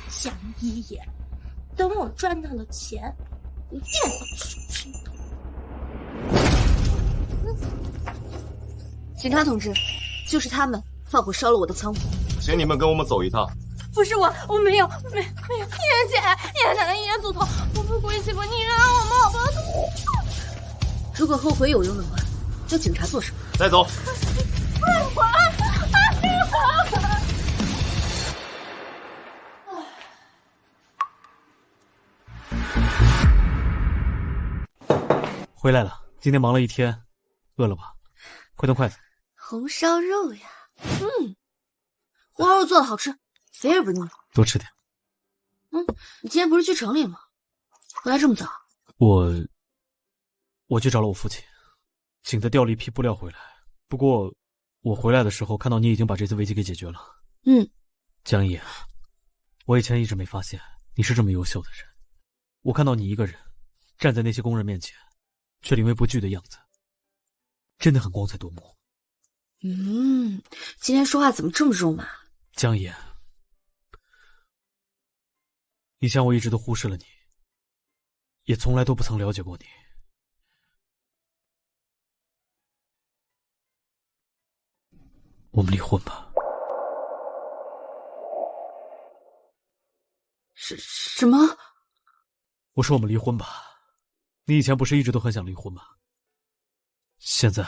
江一言，等我赚到了钱，我一定会出去。警察同志，就是他们放火烧了我的仓库。请你们跟我们走一趟。不是我没有。叶姐，叶奶奶，叶祖头，我不是故意欺负你，让我们好不好？如果后悔有用的话，叫警察做什么？带走。回来了，今天忙了一天，饿了吧？快动筷子。红烧肉呀，花肉做的好吃，肥而不腻。多吃点。你今天不是去城里吗？回来这么早？我去找了我父亲，请他调了一批布料回来。不过我回来的时候看到你已经把这次危机给解决了。江一，我以前一直没发现你是这么优秀的人。我看到你一个人站在那些工人面前，却临危不惧的样子，真的很光彩夺目。今天说话怎么这么肉麻？江一，以前我一直都忽视了你，也从来都不曾了解过你。我们离婚吧。什么？我说我们离婚吧。你以前不是一直都很想离婚吗？现在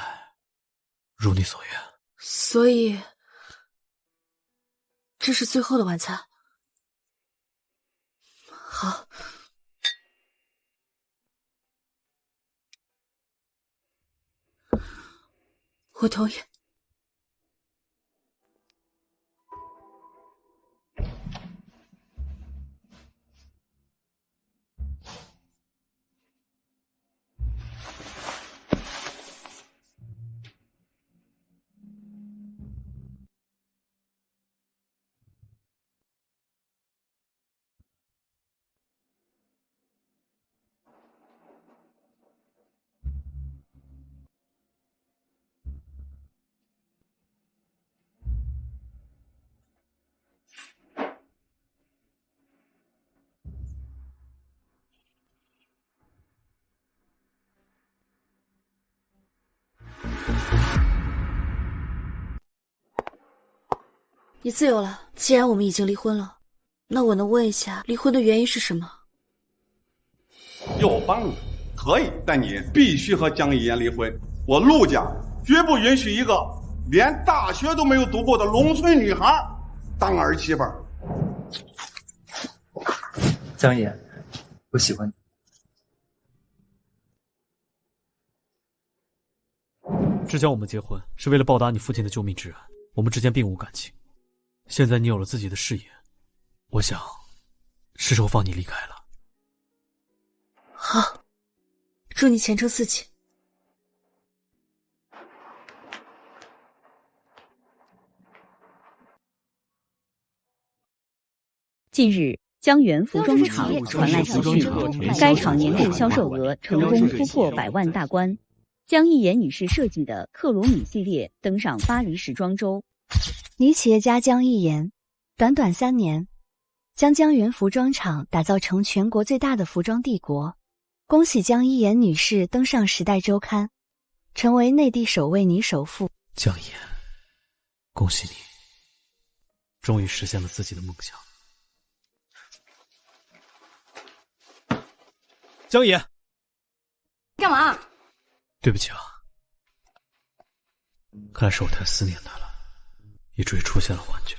如你所愿。所以这是最后的晚餐。好。我同意。你自由了。既然我们已经离婚了，那我能问一下离婚的原因是什么？有棒子，可以，但你必须和江一言离婚。我陆家绝不允许一个连大学都没有读过的农村女孩当儿媳妇。江一言，我喜欢你。之前我们结婚是为了报答你父亲的救命之恩，我们之间并无感情。现在你有了自己的事业，我想是时候放你离开了。好，祝你前程似锦。近日，江源服装厂传来消息，该厂年度销售额成功突破100万大关。江一言女士设计的克鲁米系列登上巴黎时装周。女企业家江一言，短短3年，将江源服装厂打造成全国最大的服装帝国。恭喜江一言女士登上《时代周刊》，成为内地首位女首富。江一言，恭喜你，终于实现了自己的梦想。江一言，干嘛？对不起啊，看来是我太思念他了，以至于出现了幻觉。